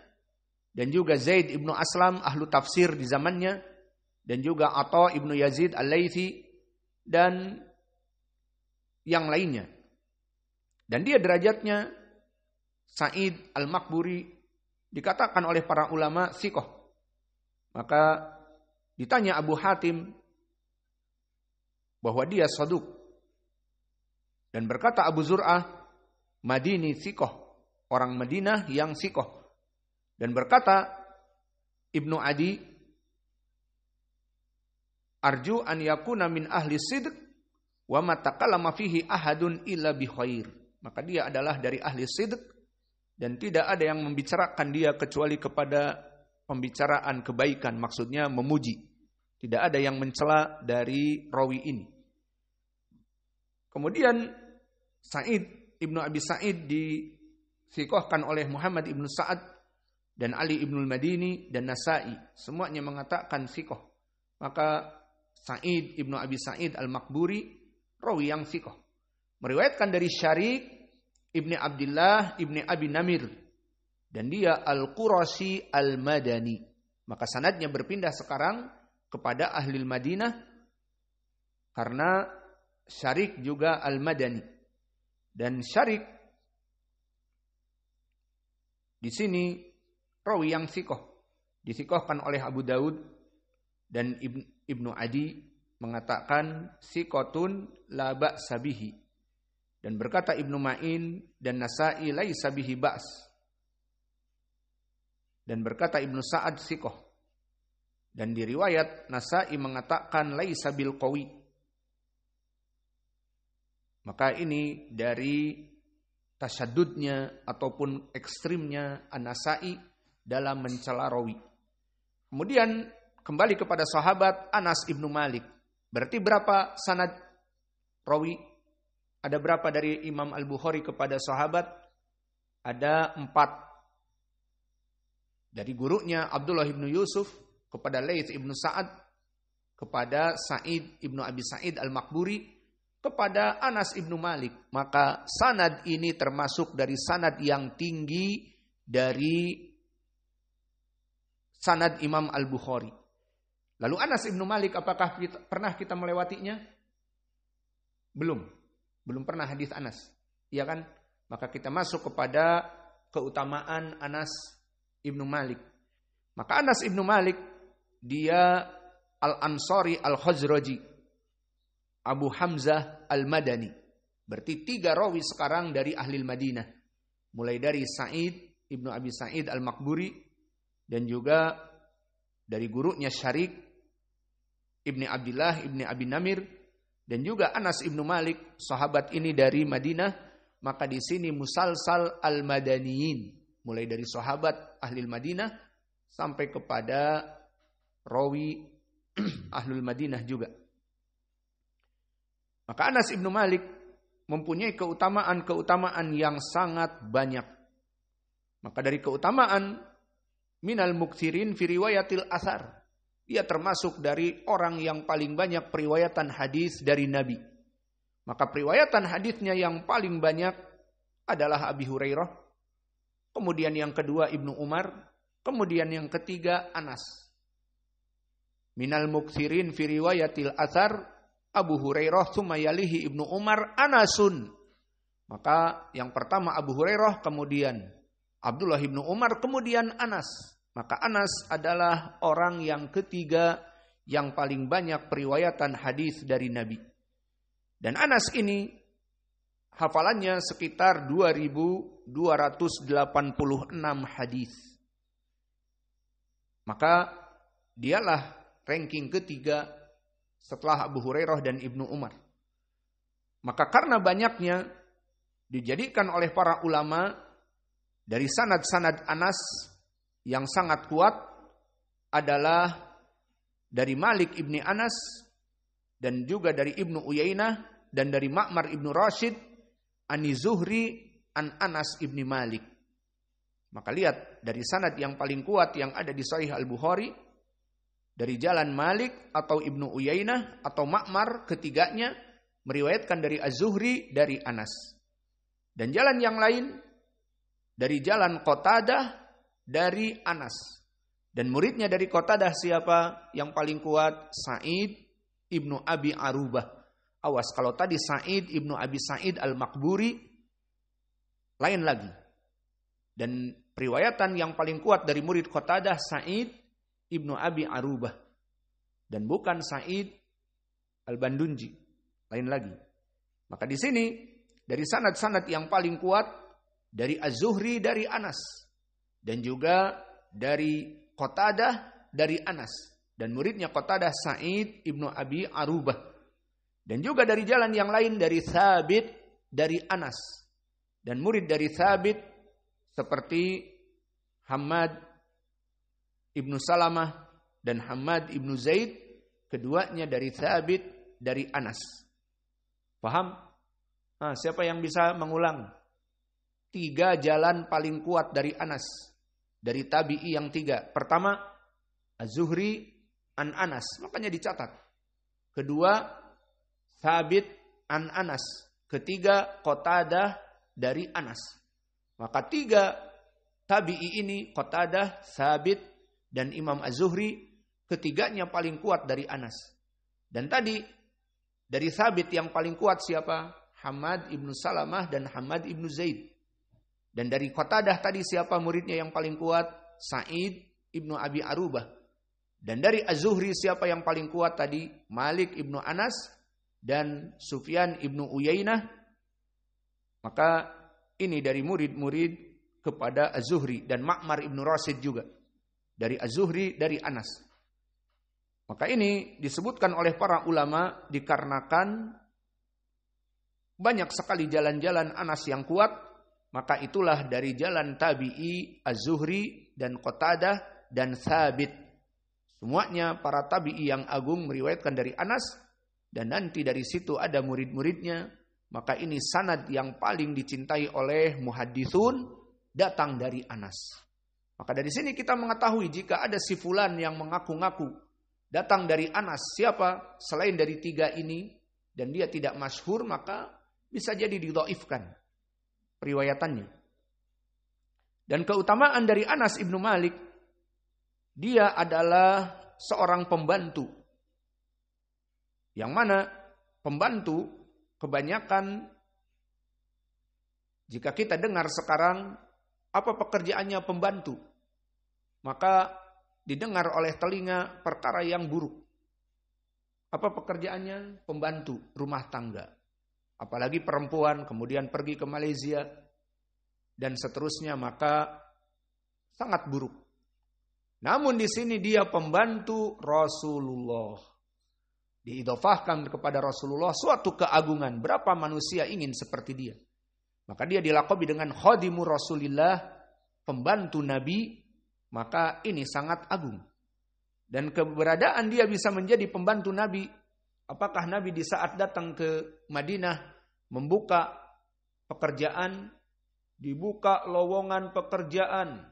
dan juga Zaid ibnu Aslam ahlu tafsir di zamannya, dan juga Atha ibnu Yazid al-Laythi dan yang lainnya. Dan dia derajatnya Sa'id al-Maqburi dikatakan oleh para ulama thiqah. Maka ditanya Abu Hatim bahwa dia saduq. Dan berkata Abu Zur'ah, Madini thiqah, orang Madinah yang thiqah. Dan berkata Ibnu Adi, arju an yakuna min ahli sidq wa ma takallama fihi ahadun illa bi khair. Maka dia adalah dari ahli sidq dan tidak ada yang membicarakan dia kecuali kepada pembicaraan kebaikan, maksudnya memuji. Tidak ada yang mencela dari rawi ini. Kemudian Sa'id ibnu Abi Sa'id dithiqahkan oleh Muhammad ibnu Sa'ad dan Ali ibnu Madini dan Nasa'i. Semuanya mengatakan thiqah. Maka Sa'id ibnu Abi Sa'id al-Maqburi rawi yang thiqah. Meriwayatkan dari Syarik ibni Abdullah ibni Abi Namir. Dan dia al-Qurashi al-Madani. Maka sanadnya berpindah sekarang kepada ahli Madinah. Karena Syarik juga al-Madani. Dan Syarik di sini rawi yang thiqah. Dithiqahkan oleh Abu Daud dan Ibnu Adi mengatakan thiqatun la ba'sa bihi. Dan berkata Ibnu Ma'in dan Nasa'i laisa bihi ba's. Dan berkata Ibnu Sa'ad thiqah. Dan di riwayat Nasa'i mengatakan laisa bil qawi. Maka ini dari tasyaddudnya ataupun ekstrimnya An-Nasa'i dalam mencela rawi. Kemudian kembali kepada sahabat Anas ibnu Malik. Berarti berapa sanad rawi? Ada berapa dari Imam Al-Bukhari kepada sahabat? Ada 4. Dari gurunya Abdullah ibnu Yusuf kepada Laits ibnu Sa'ad, kepada Sa'id ibnu Abi Sa'id al-Maqburi, kepada Anas ibnu Malik. Maka sanad ini termasuk dari sanad yang tinggi dari sanad Imam Al-Bukhari. Lalu Anas ibnu Malik, apakah pernah kita melewatinya? Belum pernah hadis Anas. Iya kan? Maka kita masuk kepada keutamaan Anas ibnu Malik. Maka Anas ibnu Malik, dia Al-Ansari Al-Khazraji, Abu Hamzah Al-Madani. Berarti 3 rawi sekarang dari ahli Madinah. Mulai dari Sa'id ibnu Abi Sa'id Al-Maqburi, dan juga dari gurunya Syarik ibni Abdullah ibni Abi Namir, dan juga Anas ibnu Malik, sahabat ini dari Madinah. Maka di sini musalsal al-Madaniyin, mulai dari sahabat ahli Madinah sampai kepada rawi ahlul Madinah juga. Maka Anas ibnu Malik mempunyai keutamaan yang sangat banyak. Maka dari keutamaan minal muksirin fi riwayatil athar, dia termasuk dari orang yang paling banyak periwayatan hadis dari Nabi. Maka periwayatan hadisnya yang paling banyak adalah Abi Hurairah, kemudian yang kedua Ibnu Umar, kemudian yang ketiga Anas. Minal muksirin fi riwayatil athar Abu Hurairah, tsumma yalihi Ibnu Umar, Anasun. Maka yang pertama Abu Hurairah, kemudian Abdullah ibnu Umar, kemudian Anas. Maka Anas adalah orang yang ketiga yang paling banyak periwayatan hadis dari Nabi. Dan Anas ini hafalannya sekitar 2286 hadis. Maka dialah ranking ketiga setelah Abu Hurairah dan Ibnu Umar. Maka karena banyaknya dijadikan oleh para ulama dari sanad-sanad Anas yang sangat kuat adalah dari Malik ibni Anas dan juga dari Ibnu Uyainah dan dari Ma'mar ibnu Rashid ani Zuhri an Anas ibni Malik. Maka lihat dari sanad yang paling kuat yang ada di Sahih Al-Bukhari dari jalan Malik atau Ibnu Uyainah atau Ma'mar, ketiganya meriwayatkan dari Az-Zuhri dari Anas. Dan jalan yang lain dari jalan Qatadah dari Anas. Dan muridnya dari Qatadah siapa? Yang paling kuat Sa'id ibnu Abi Arubah. Awas, kalau tadi Sa'id ibnu Abi Sa'id Al-Maqburi, lain lagi. Dan riwayatan yang paling kuat dari murid Qatadah Sa'id ibnu Abi Arubah. Dan bukan Sa'id Al-Bandunji, lain lagi. Maka di sini dari sanad-sanad yang paling kuat dari Az-Zuhri dari Anas dan juga dari Qatadah dari Anas dan muridnya Qatadah Sa'id ibnu Abi Arubah dan juga dari jalan yang lain dari Thabit dari Anas dan murid dari Thabit seperti Hammad ibnu Salamah dan Hammad ibnu Zaid, keduanya dari Thabit dari Anas. Paham? Siapa yang bisa mengulang? 3 jalan paling kuat dari Anas. Dari tabi'i yang 3. Pertama, Az-Zuhri an Anas. Makanya dicatat. Kedua, Thabit an Anas. Ketiga, Qatadah dari Anas. Maka 3 tabi'i ini, Qatadah, Thabit, dan Imam Az-Zuhri, ketiganya paling kuat dari Anas. Dan tadi, dari Thabit yang paling kuat siapa? Hammad ibnu Salamah dan Hammad ibnu Zaid. Dan dari Qatadah tadi siapa muridnya yang paling kuat? Sa'id ibnu Abi Arubah. Dan dari Az-Zuhri siapa yang paling kuat tadi? Malik ibnu Anas dan Sufyan ibnu Uyainah. Maka ini dari murid-murid kepada Az-Zuhri dan Ma'mar ibnu Rashid juga. Dari Az-Zuhri dari Anas. Maka ini disebutkan oleh para ulama dikarenakan banyak sekali jalan-jalan Anas yang kuat. Maka itulah dari jalan tabi'i Az-Zuhri dan Qatadah dan Thabit. Semuanya para tabi'i yang agung meriwayatkan dari Anas. Dan nanti dari situ ada murid-muridnya. Maka ini sanad yang paling dicintai oleh muhadditsun datang dari Anas. Maka dari sini kita mengetahui jika ada si fulan yang mengaku-ngaku datang dari Anas. Siapa? Selain dari 3 ini. Dan dia tidak masyhur, maka bisa jadi didhaifkan riwayatannya. Dan keutamaan dari Anas ibnu Malik, dia adalah seorang pembantu. Yang mana pembantu kebanyakan jika kita dengar sekarang apa pekerjaannya pembantu, maka didengar oleh telinga perkara yang buruk. Apa pekerjaannya? Pembantu rumah tangga. Apalagi perempuan kemudian pergi ke Malaysia dan seterusnya, maka sangat buruk. Namun di sini dia pembantu Rasulullah. Diidhofahkan kepada Rasulullah suatu keagungan. Berapa manusia ingin seperti dia? Maka dia dilaqabi dengan khadimu Rasulillah, pembantu Nabi. Maka ini sangat agung. Dan keberadaan dia bisa menjadi pembantu Nabi. Apakah Nabi di saat datang ke Madinah membuka pekerjaan, dibuka lowongan pekerjaan,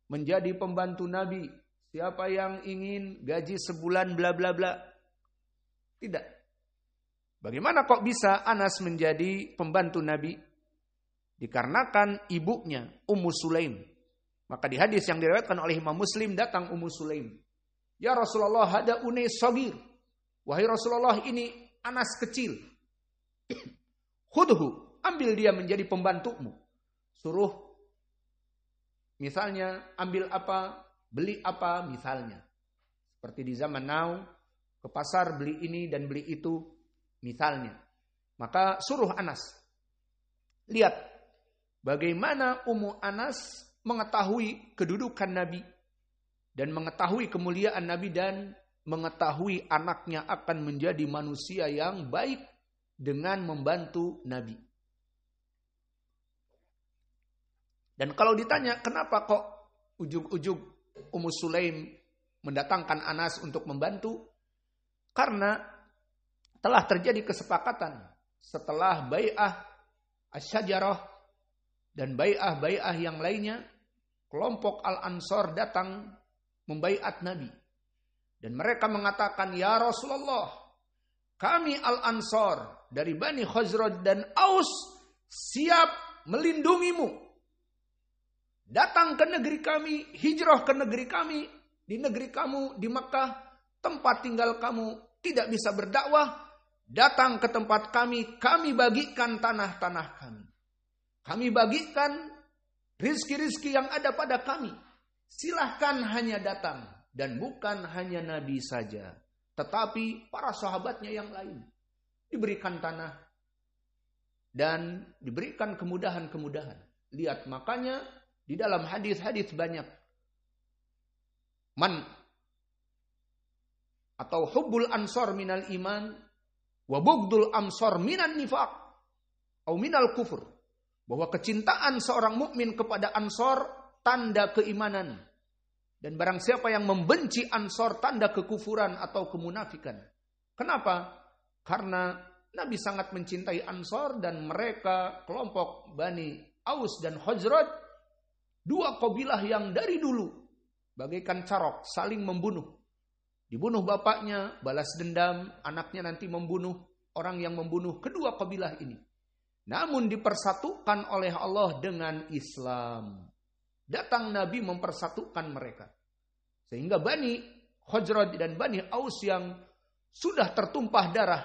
menjadi pembantu Nabi? Siapa yang ingin gaji sebulan bla bla bla? Tidak. Bagaimana kok bisa Anas menjadi pembantu Nabi? Dikarenakan ibunya Ummu Sulaim. Maka di hadis yang diriwayatkan oleh Imam Muslim datang Ummu Sulaim. Ya Rasulullah, hada unais sagir. Wahai Rasulullah, ini Anas kecil. Khudhu, ambil dia menjadi pembantumu. Suruh misalnya ambil apa, beli apa misalnya. Seperti di zaman now, ke pasar beli ini dan beli itu misalnya. Maka suruh Anas. Lihat bagaimana Ummu Anas mengetahui kedudukan Nabi. dan mengetahui kemuliaan Nabi dan mengetahui anaknya akan menjadi manusia yang baik dengan membantu Nabi. Dan kalau ditanya kenapa kok ujug-ujug Ummu Sulaim mendatangkan Anas untuk membantu, karena telah terjadi kesepakatan setelah bai'ah asy-syajarah dan bai'ah yang lainnya, kelompok Al-Ansor datang membaiat Nabi. Dan mereka mengatakan, ya Rasulullah, kami Al-Ansor dari Bani Khazraj dan Aus siap melindungimu. Datang ke negeri kami, hijrah ke negeri kami, di negeri kamu, di Makkah, tempat tinggal kamu tidak bisa berdakwah. Datang ke tempat kami bagikan tanah-tanah kami. Kami bagikan rizki-rizki yang ada pada kami. Silahkan hanya datang. Dan bukan hanya Nabi saja, tetapi para sahabatnya yang lain. Diberikan tanah dan diberikan kemudahan-kemudahan. Lihat, makanya di dalam hadis-hadis banyak. Man atau hubbul ansor minal iman wa bughdul ansor minan nifaq atau minal kufur. Bahwa kecintaan seorang mukmin kepada Ansor tanda keimanan. Dan barang siapa yang membenci Ansor tanda kekufuran atau kemunafikan. Kenapa? Karena Nabi sangat mencintai Ansor dan mereka kelompok Bani Aus dan Khazraj, dua kabilah yang dari dulu bagaikan carok saling membunuh. Dibunuh bapaknya, balas dendam, anaknya nanti membunuh orang yang membunuh kedua kabilah ini. Namun dipersatukan oleh Allah dengan Islam. Datang Nabi mempersatukan mereka. Sehingga Bani Khazraj dan Bani Aus yang sudah tertumpah darah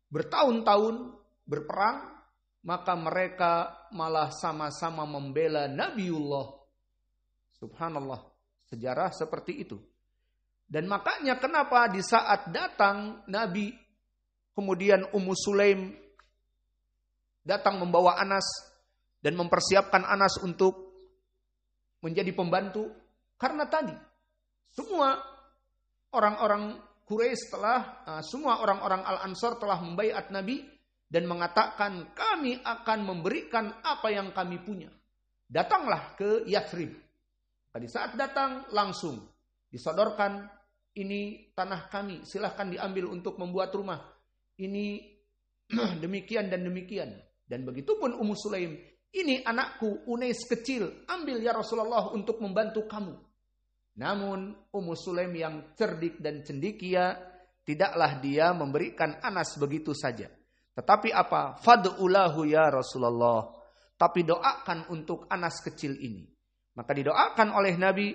bertahun-tahun berperang, maka mereka malah sama-sama membela Nabiullah. Subhanallah, sejarah seperti itu. Dan makanya kenapa di saat datang Nabi, kemudian Ummu Sulaim datang membawa Anas dan mempersiapkan Anas untuk menjadi pembantu, karena tadi semua orang-orang Quraisy semua orang-orang Al-Ansor telah membaiat Nabi dan mengatakan kami akan memberikan apa yang kami punya. Datanglah ke Yathrib. Pada saat datang langsung disodorkan, ini tanah kami, silahkan diambil untuk membuat rumah. Ini demikian dan demikian. Dan begitu pun Ummu Sulaim, ini anakku Unais kecil, ambil ya Rasulullah untuk membantu kamu. Namun Ummu Sulaim yang cerdik dan cendekia, tidaklah dia memberikan Anas begitu saja. Tetapi apa? Fad'ulahu ya Rasulullah. Tapi doakan untuk Anas kecil ini. Maka didoakan oleh Nabi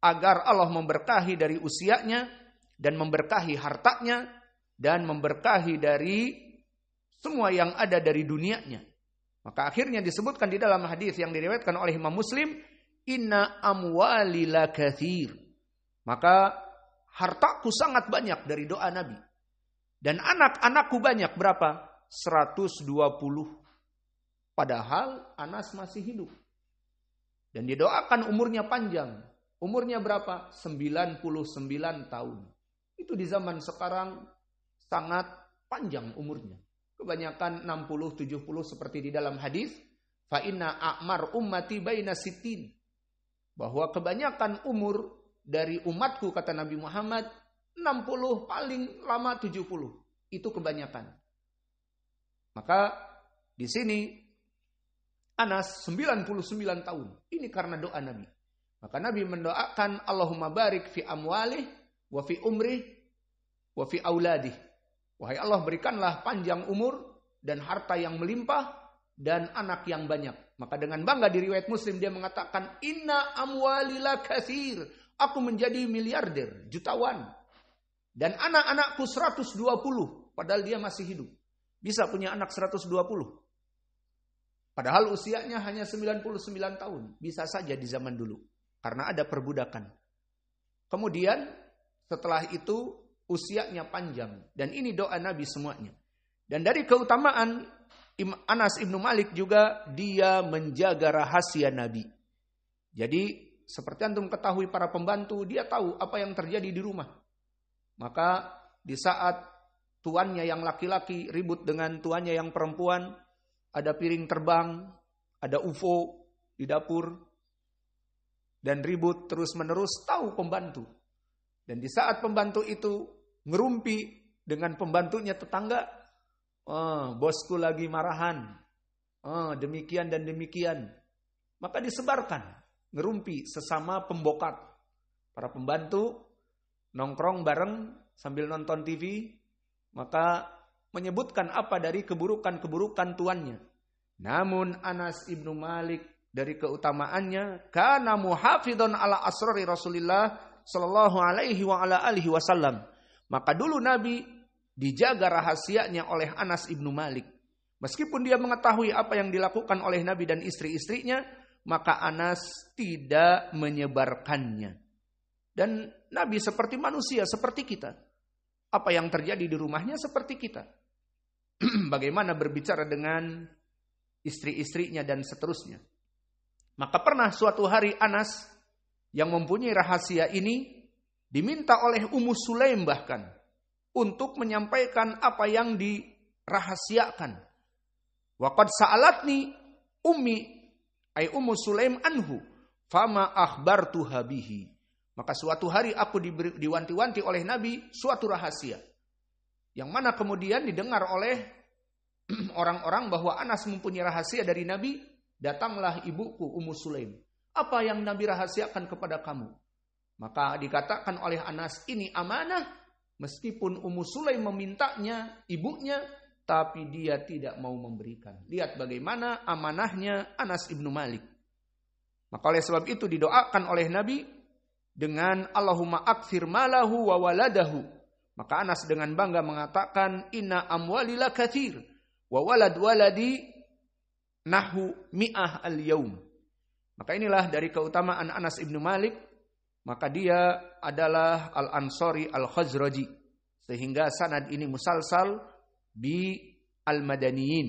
agar Allah memberkahi dari usianya dan memberkahi hartanya dan memberkahi dari semua yang ada dari dunianya. Maka akhirnya disebutkan di dalam hadis yang diriwayatkan oleh Imam Muslim, inna amwali la katsir. Maka hartaku sangat banyak dari doa Nabi. Dan anak-anakku banyak berapa? 120. Padahal Anas masih hidup. Dan didoakan umurnya panjang. Umurnya berapa? 99 tahun. Itu di zaman sekarang sangat panjang umurnya. Kebanyakan 60-70 seperti di dalam hadis. Fa inna a'mar ummati baina sittin. Bahwa kebanyakan umur dari umatku, kata Nabi Muhammad, 60 paling lama 70. Itu kebanyakan. Maka di sini Anas 99 tahun. Ini karena doa Nabi. Maka Nabi mendoakan Allahumma barik fi amwalih wa fi umrih wa fi auladih. Wahai Allah, berikanlah panjang umur dan harta yang melimpah dan anak yang banyak. Maka dengan bangga di riwayat Muslim dia mengatakan inna amwali la katsir. Aku menjadi miliarder, jutawan. Dan anak-anakku 120. Padahal dia masih hidup. Bisa punya anak 120. Padahal usianya hanya 99 tahun. Bisa saja di zaman dulu. Karena ada perbudakan. Kemudian setelah itu usianya panjang. Dan ini doa Nabi semuanya. Dan dari keutamaan Anas ibnu Malik juga dia menjaga rahasia Nabi. Jadi seperti antum ketahui para pembantu, dia tahu apa yang terjadi di rumah. Maka di saat tuannya yang laki-laki ribut dengan tuannya yang perempuan, ada piring terbang, ada UFO di dapur, dan ribut terus-menerus, tahu pembantu. Dan di saat pembantu itu ngerumpi dengan pembantunya tetangga, bosku lagi marahan, demikian dan demikian. Maka disebarkan, ngerumpi sesama pembokat. Para pembantu nongkrong bareng sambil nonton TV, maka menyebutkan apa dari keburukan-keburukan tuannya. Namun Anas ibnu Malik dari keutamaannya, kana muhafidun ala asrari Rasulillah sallallahu alaihi wa ala alihi wasallam. Maka dulu Nabi dijaga rahasianya oleh Anas ibnu Malik. Meskipun dia mengetahui apa yang dilakukan oleh Nabi dan istri-istrinya, maka Anas tidak menyebarkannya. Dan Nabi seperti manusia, seperti kita. Apa yang terjadi di rumahnya seperti kita. Bagaimana berbicara dengan istri-istrinya dan seterusnya. Maka pernah suatu hari Anas yang mempunyai rahasia ini diminta oleh Ummu Sulaim bahkan untuk menyampaikan apa yang dirahasiakan. Waqad sa'alatni ummi ay Ummu Sulaim anhu fama akhbartuha bihi. Maka suatu hari aku diwanti-wanti oleh Nabi suatu rahasia. Yang mana kemudian didengar oleh orang-orang bahwa Anas mempunyai rahasia dari Nabi. Datanglah ibuku Ummu Sulaim. Apa yang Nabi rahasiakan kepada kamu? Maka dikatakan oleh Anas, ini amanah. Meskipun Ummu Sulaim memintanya, ibunya, tapi dia tidak mau memberikan. Lihat bagaimana amanahnya Anas ibnu Malik. Maka oleh sebab itu didoakan oleh Nabi dengan Allahumma akthir malahu wa waladahu. Maka Anas dengan bangga mengatakan, inna amwali la kathir wa walad waladi nahu mi'ah al-yawm. Maka inilah dari keutamaan Anas ibnu Malik. Maka dia adalah al-Ansari al-Khazraji. Sehingga sanad ini musalsal bi al-Madaniyin.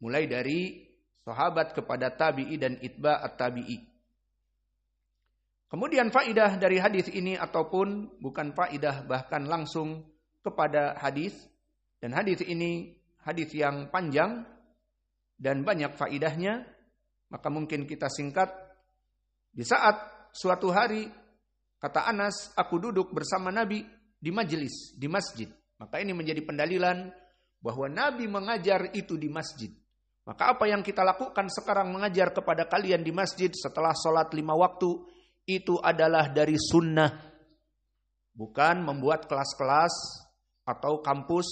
Mulai dari sahabat kepada tabi'i dan itba at-tabi'i. Kemudian faidah dari hadis ini ataupun bukan faidah bahkan langsung kepada hadis. Dan hadis ini hadis yang panjang dan banyak faidahnya. Maka mungkin kita singkat. Di saat suatu hari kata Anas, aku duduk bersama Nabi di majelis, di masjid. Maka ini menjadi pendalilan bahwa Nabi mengajar itu di masjid. Maka apa yang kita lakukan sekarang mengajar kepada kalian di masjid setelah sholat 5 waktu, itu adalah dari sunnah. Bukan membuat kelas-kelas atau kampus,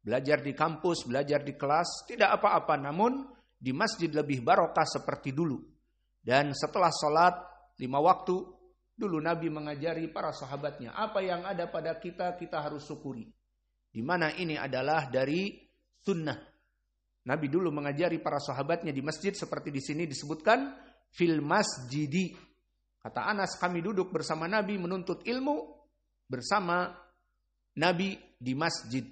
belajar di kampus, belajar di kelas, tidak apa-apa. Namun di masjid lebih barokah seperti dulu. Dan setelah sholat 5 waktu, dulu Nabi mengajari para sahabatnya, apa yang ada pada kita, kita harus syukuri. Di mana ini adalah dari sunnah. Nabi dulu mengajari para sahabatnya di masjid seperti di sini disebutkan fil masjidi. Kata Anas, kami duduk bersama Nabi menuntut ilmu bersama Nabi di masjid.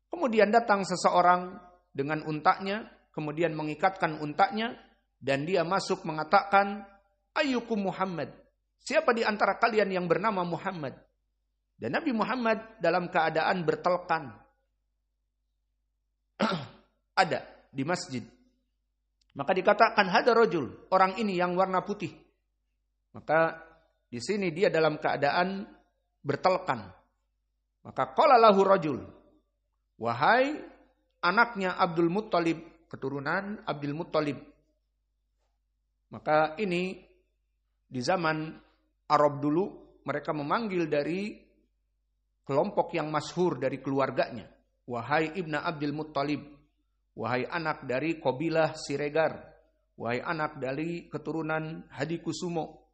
Kemudian datang seseorang dengan untanya, kemudian mengikatkan untanya dan dia masuk mengatakan, ayyukum Muhammad? Siapa di antara kalian yang bernama Muhammad? Dan Nabi Muhammad dalam keadaan bertelkan. Ada di masjid. Maka dikatakan hada rajul, orang ini yang warna putih. Maka di sini dia dalam keadaan bertelkan. Maka qala lahu rajul, wahai anaknya Abdul Muttalib, keturunan Abdul Muttalib. Maka ini di zaman Arab dulu mereka memanggil dari kelompok yang masyhur dari keluarganya. Wahai Ibnu Abdul Muttalib, wahai anak dari kabilah Siregar, wahai anak dari keturunan Hadi Kusumo,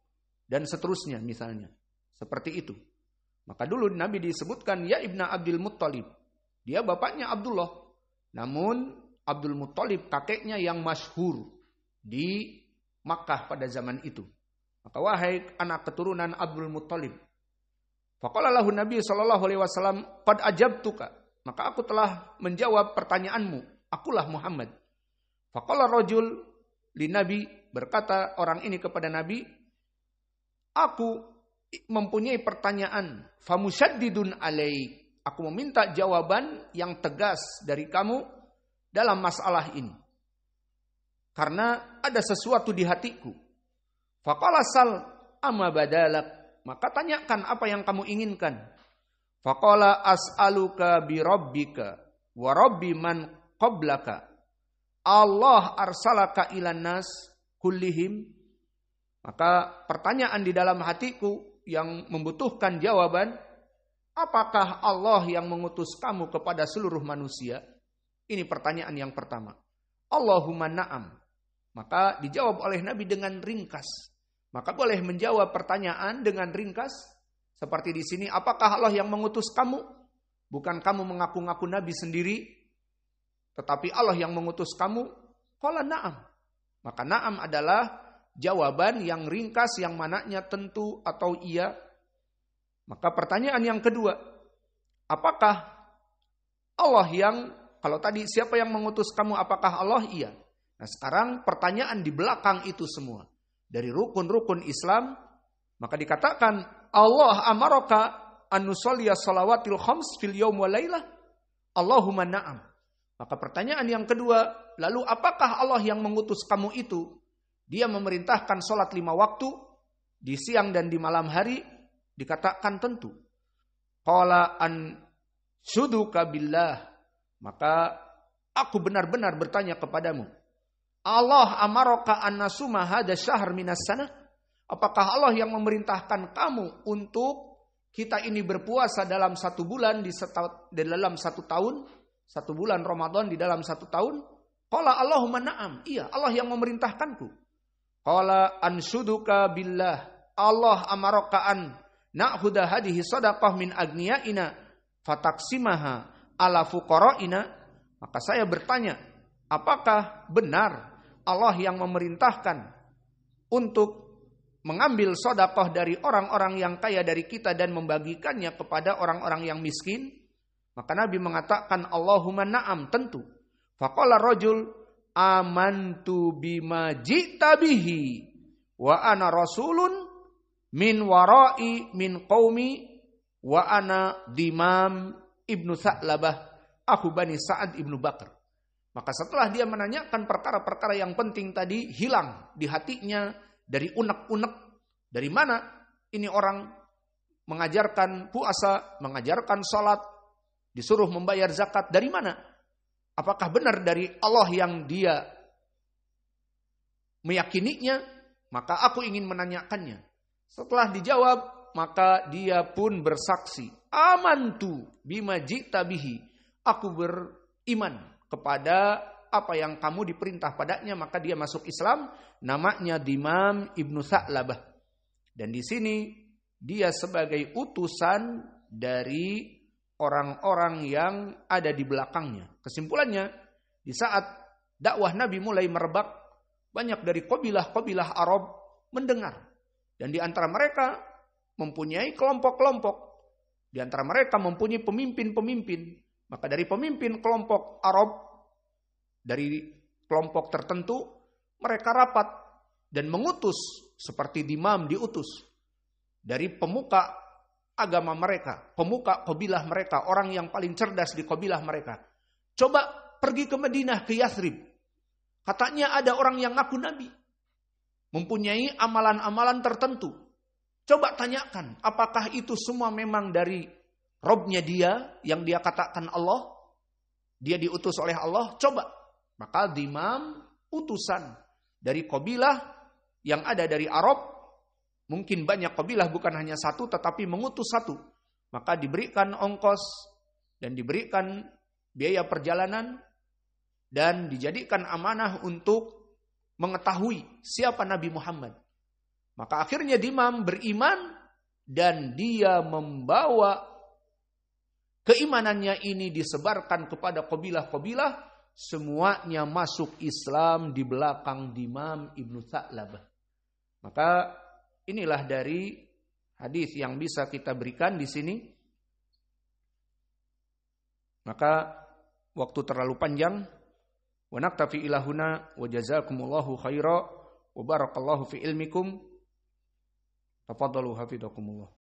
dan seterusnya misalnya. Seperti itu. Maka dulu Nabi disebutkan ya Ibnu Abdul Muttalib. Dia bapaknya Abdullah. Namun Abdul Muttalib kakeknya yang masyhur di Makkah pada zaman itu. Maka wahai anak keturunan Abdul Muttalib. Faqala lahu Nabi sallallahu alaihi wasallam, qad ajabtuka. Maka aku telah menjawab pertanyaanmu. Akulah Muhammad. Faqala rajul li Nabi, berkata orang ini kepada Nabi, aku mempunyai pertanyaan, famusyaddidun alaik, aku meminta jawaban yang tegas dari kamu dalam masalah ini. Karena ada sesuatu di hatiku. Faqala sal amma badalak, maka tanyakan apa yang kamu inginkan. Faqala as'aluka bi rabbika wa rabbi man qablaka. Allah arsalaka ilan nas kullihim. Maka pertanyaan di dalam hatiku yang membutuhkan jawaban, apakah Allah yang mengutus kamu kepada seluruh manusia? Ini pertanyaan yang pertama. Allahumma na'am. Maka dijawab oleh Nabi dengan ringkas. Maka boleh menjawab pertanyaan dengan ringkas. Seperti di sini, apakah Allah yang mengutus kamu? Bukan kamu mengaku-ngaku Nabi sendiri, tetapi Allah yang mengutus kamu. Qala na'am. Maka na'am adalah jawaban yang ringkas, yang mananya tentu atau iya. Maka pertanyaan yang kedua, apakah Allah yang, kalau tadi siapa yang mengutus kamu, apakah Allah? Iya. Nah sekarang pertanyaan di belakang itu semua. Dari rukun-rukun Islam, maka dikatakan Allah amaraka an nusalliya salawatil khams fil yaum wa lailah. Allahumma na'am. Maka pertanyaan yang kedua, lalu apakah Allah yang mengutus kamu itu? Dia memerintahkan sholat 5 waktu di siang dan di malam hari. Dikatakan tentu. Qala an syuduka billah. Maka aku benar-benar bertanya kepadamu. Allah amaraka an nasuma hada syahr minas sanah. Apakah Allah yang memerintahkan kamu untuk kita ini berpuasa dalam 1 bulan di dalam 1 tahun? 1 bulan Ramadan di dalam 1 tahun? Qala Allahumma na'am. Iya, Allah yang memerintahkanku. Qala anshuduka billah. Allah amaraka an na'huda hadihi sadaqah min agniyaina fataksimaha ala fuqara'ina. Maka saya bertanya, apakah benar Allah yang memerintahkan untuk mengambil sedekah dari orang-orang yang kaya dari kita dan membagikannya kepada orang-orang yang miskin? Maka Nabi mengatakan Allahumma na'am, tentu. Faqala rajul amantu bima ji'ta bihi wa ana rasulun min warai min qaumi wa ana Dimam ibnu Sa'labah aku Bani Sa'ad ibnu Bakr. Maka setelah dia menanyakan perkara-perkara yang penting tadi, hilang di hatinya dari unek-unek. Dari mana ini orang mengajarkan puasa, mengajarkan salat, disuruh membayar zakat, dari mana? Apakah benar dari Allah yang dia meyakininya? Maka aku ingin menanyakannya. Setelah dijawab, maka dia pun bersaksi, amantu bima ji'ta bihi. Aku beriman kepada apa yang kamu diperintah padanya, maka dia masuk Islam. Namanya Dimam ibnu Sa'labah. Dan di sini dia sebagai utusan dari orang-orang yang ada di belakangnya. Kesimpulannya, di saat dakwah Nabi mulai merebak, banyak dari kabilah-kabilah Arab mendengar. Dan di antara mereka mempunyai kelompok-kelompok. Di antara mereka mempunyai pemimpin-pemimpin. Maka dari pemimpin kelompok Arab, dari kelompok tertentu, mereka rapat dan mengutus seperti Dimam diutus dari pemuka agama mereka, pemuka kabilah mereka, orang yang paling cerdas di kabilah mereka. Coba pergi ke Madinah, ke Yathrib. Katanya ada orang yang ngaku Nabi, mempunyai amalan-amalan tertentu. Coba tanyakan, apakah itu semua memang dari Robnya dia, yang dia katakan Allah, dia diutus oleh Allah? Coba. Maka Dimam utusan dari kabilah yang ada dari Arab, mungkin banyak kabilah, bukan hanya satu, tetapi mengutus satu. Maka diberikan ongkos dan diberikan biaya perjalanan dan dijadikan amanah untuk mengetahui siapa Nabi Muhammad. Maka akhirnya Dimam beriman dan dia membawa keimanannya ini disebarkan kepada kabilah-kabilah, semuanya masuk Islam di belakang Dimam ibnu Sa'labah. Maka inilah dari hadis yang bisa kita berikan di sini. Maka waktu terlalu panjang. Wa naktafi ila huna wa jazakumullahu khaira wa barakallahu fi ilmikum. Tafadhalu hafizakumullah.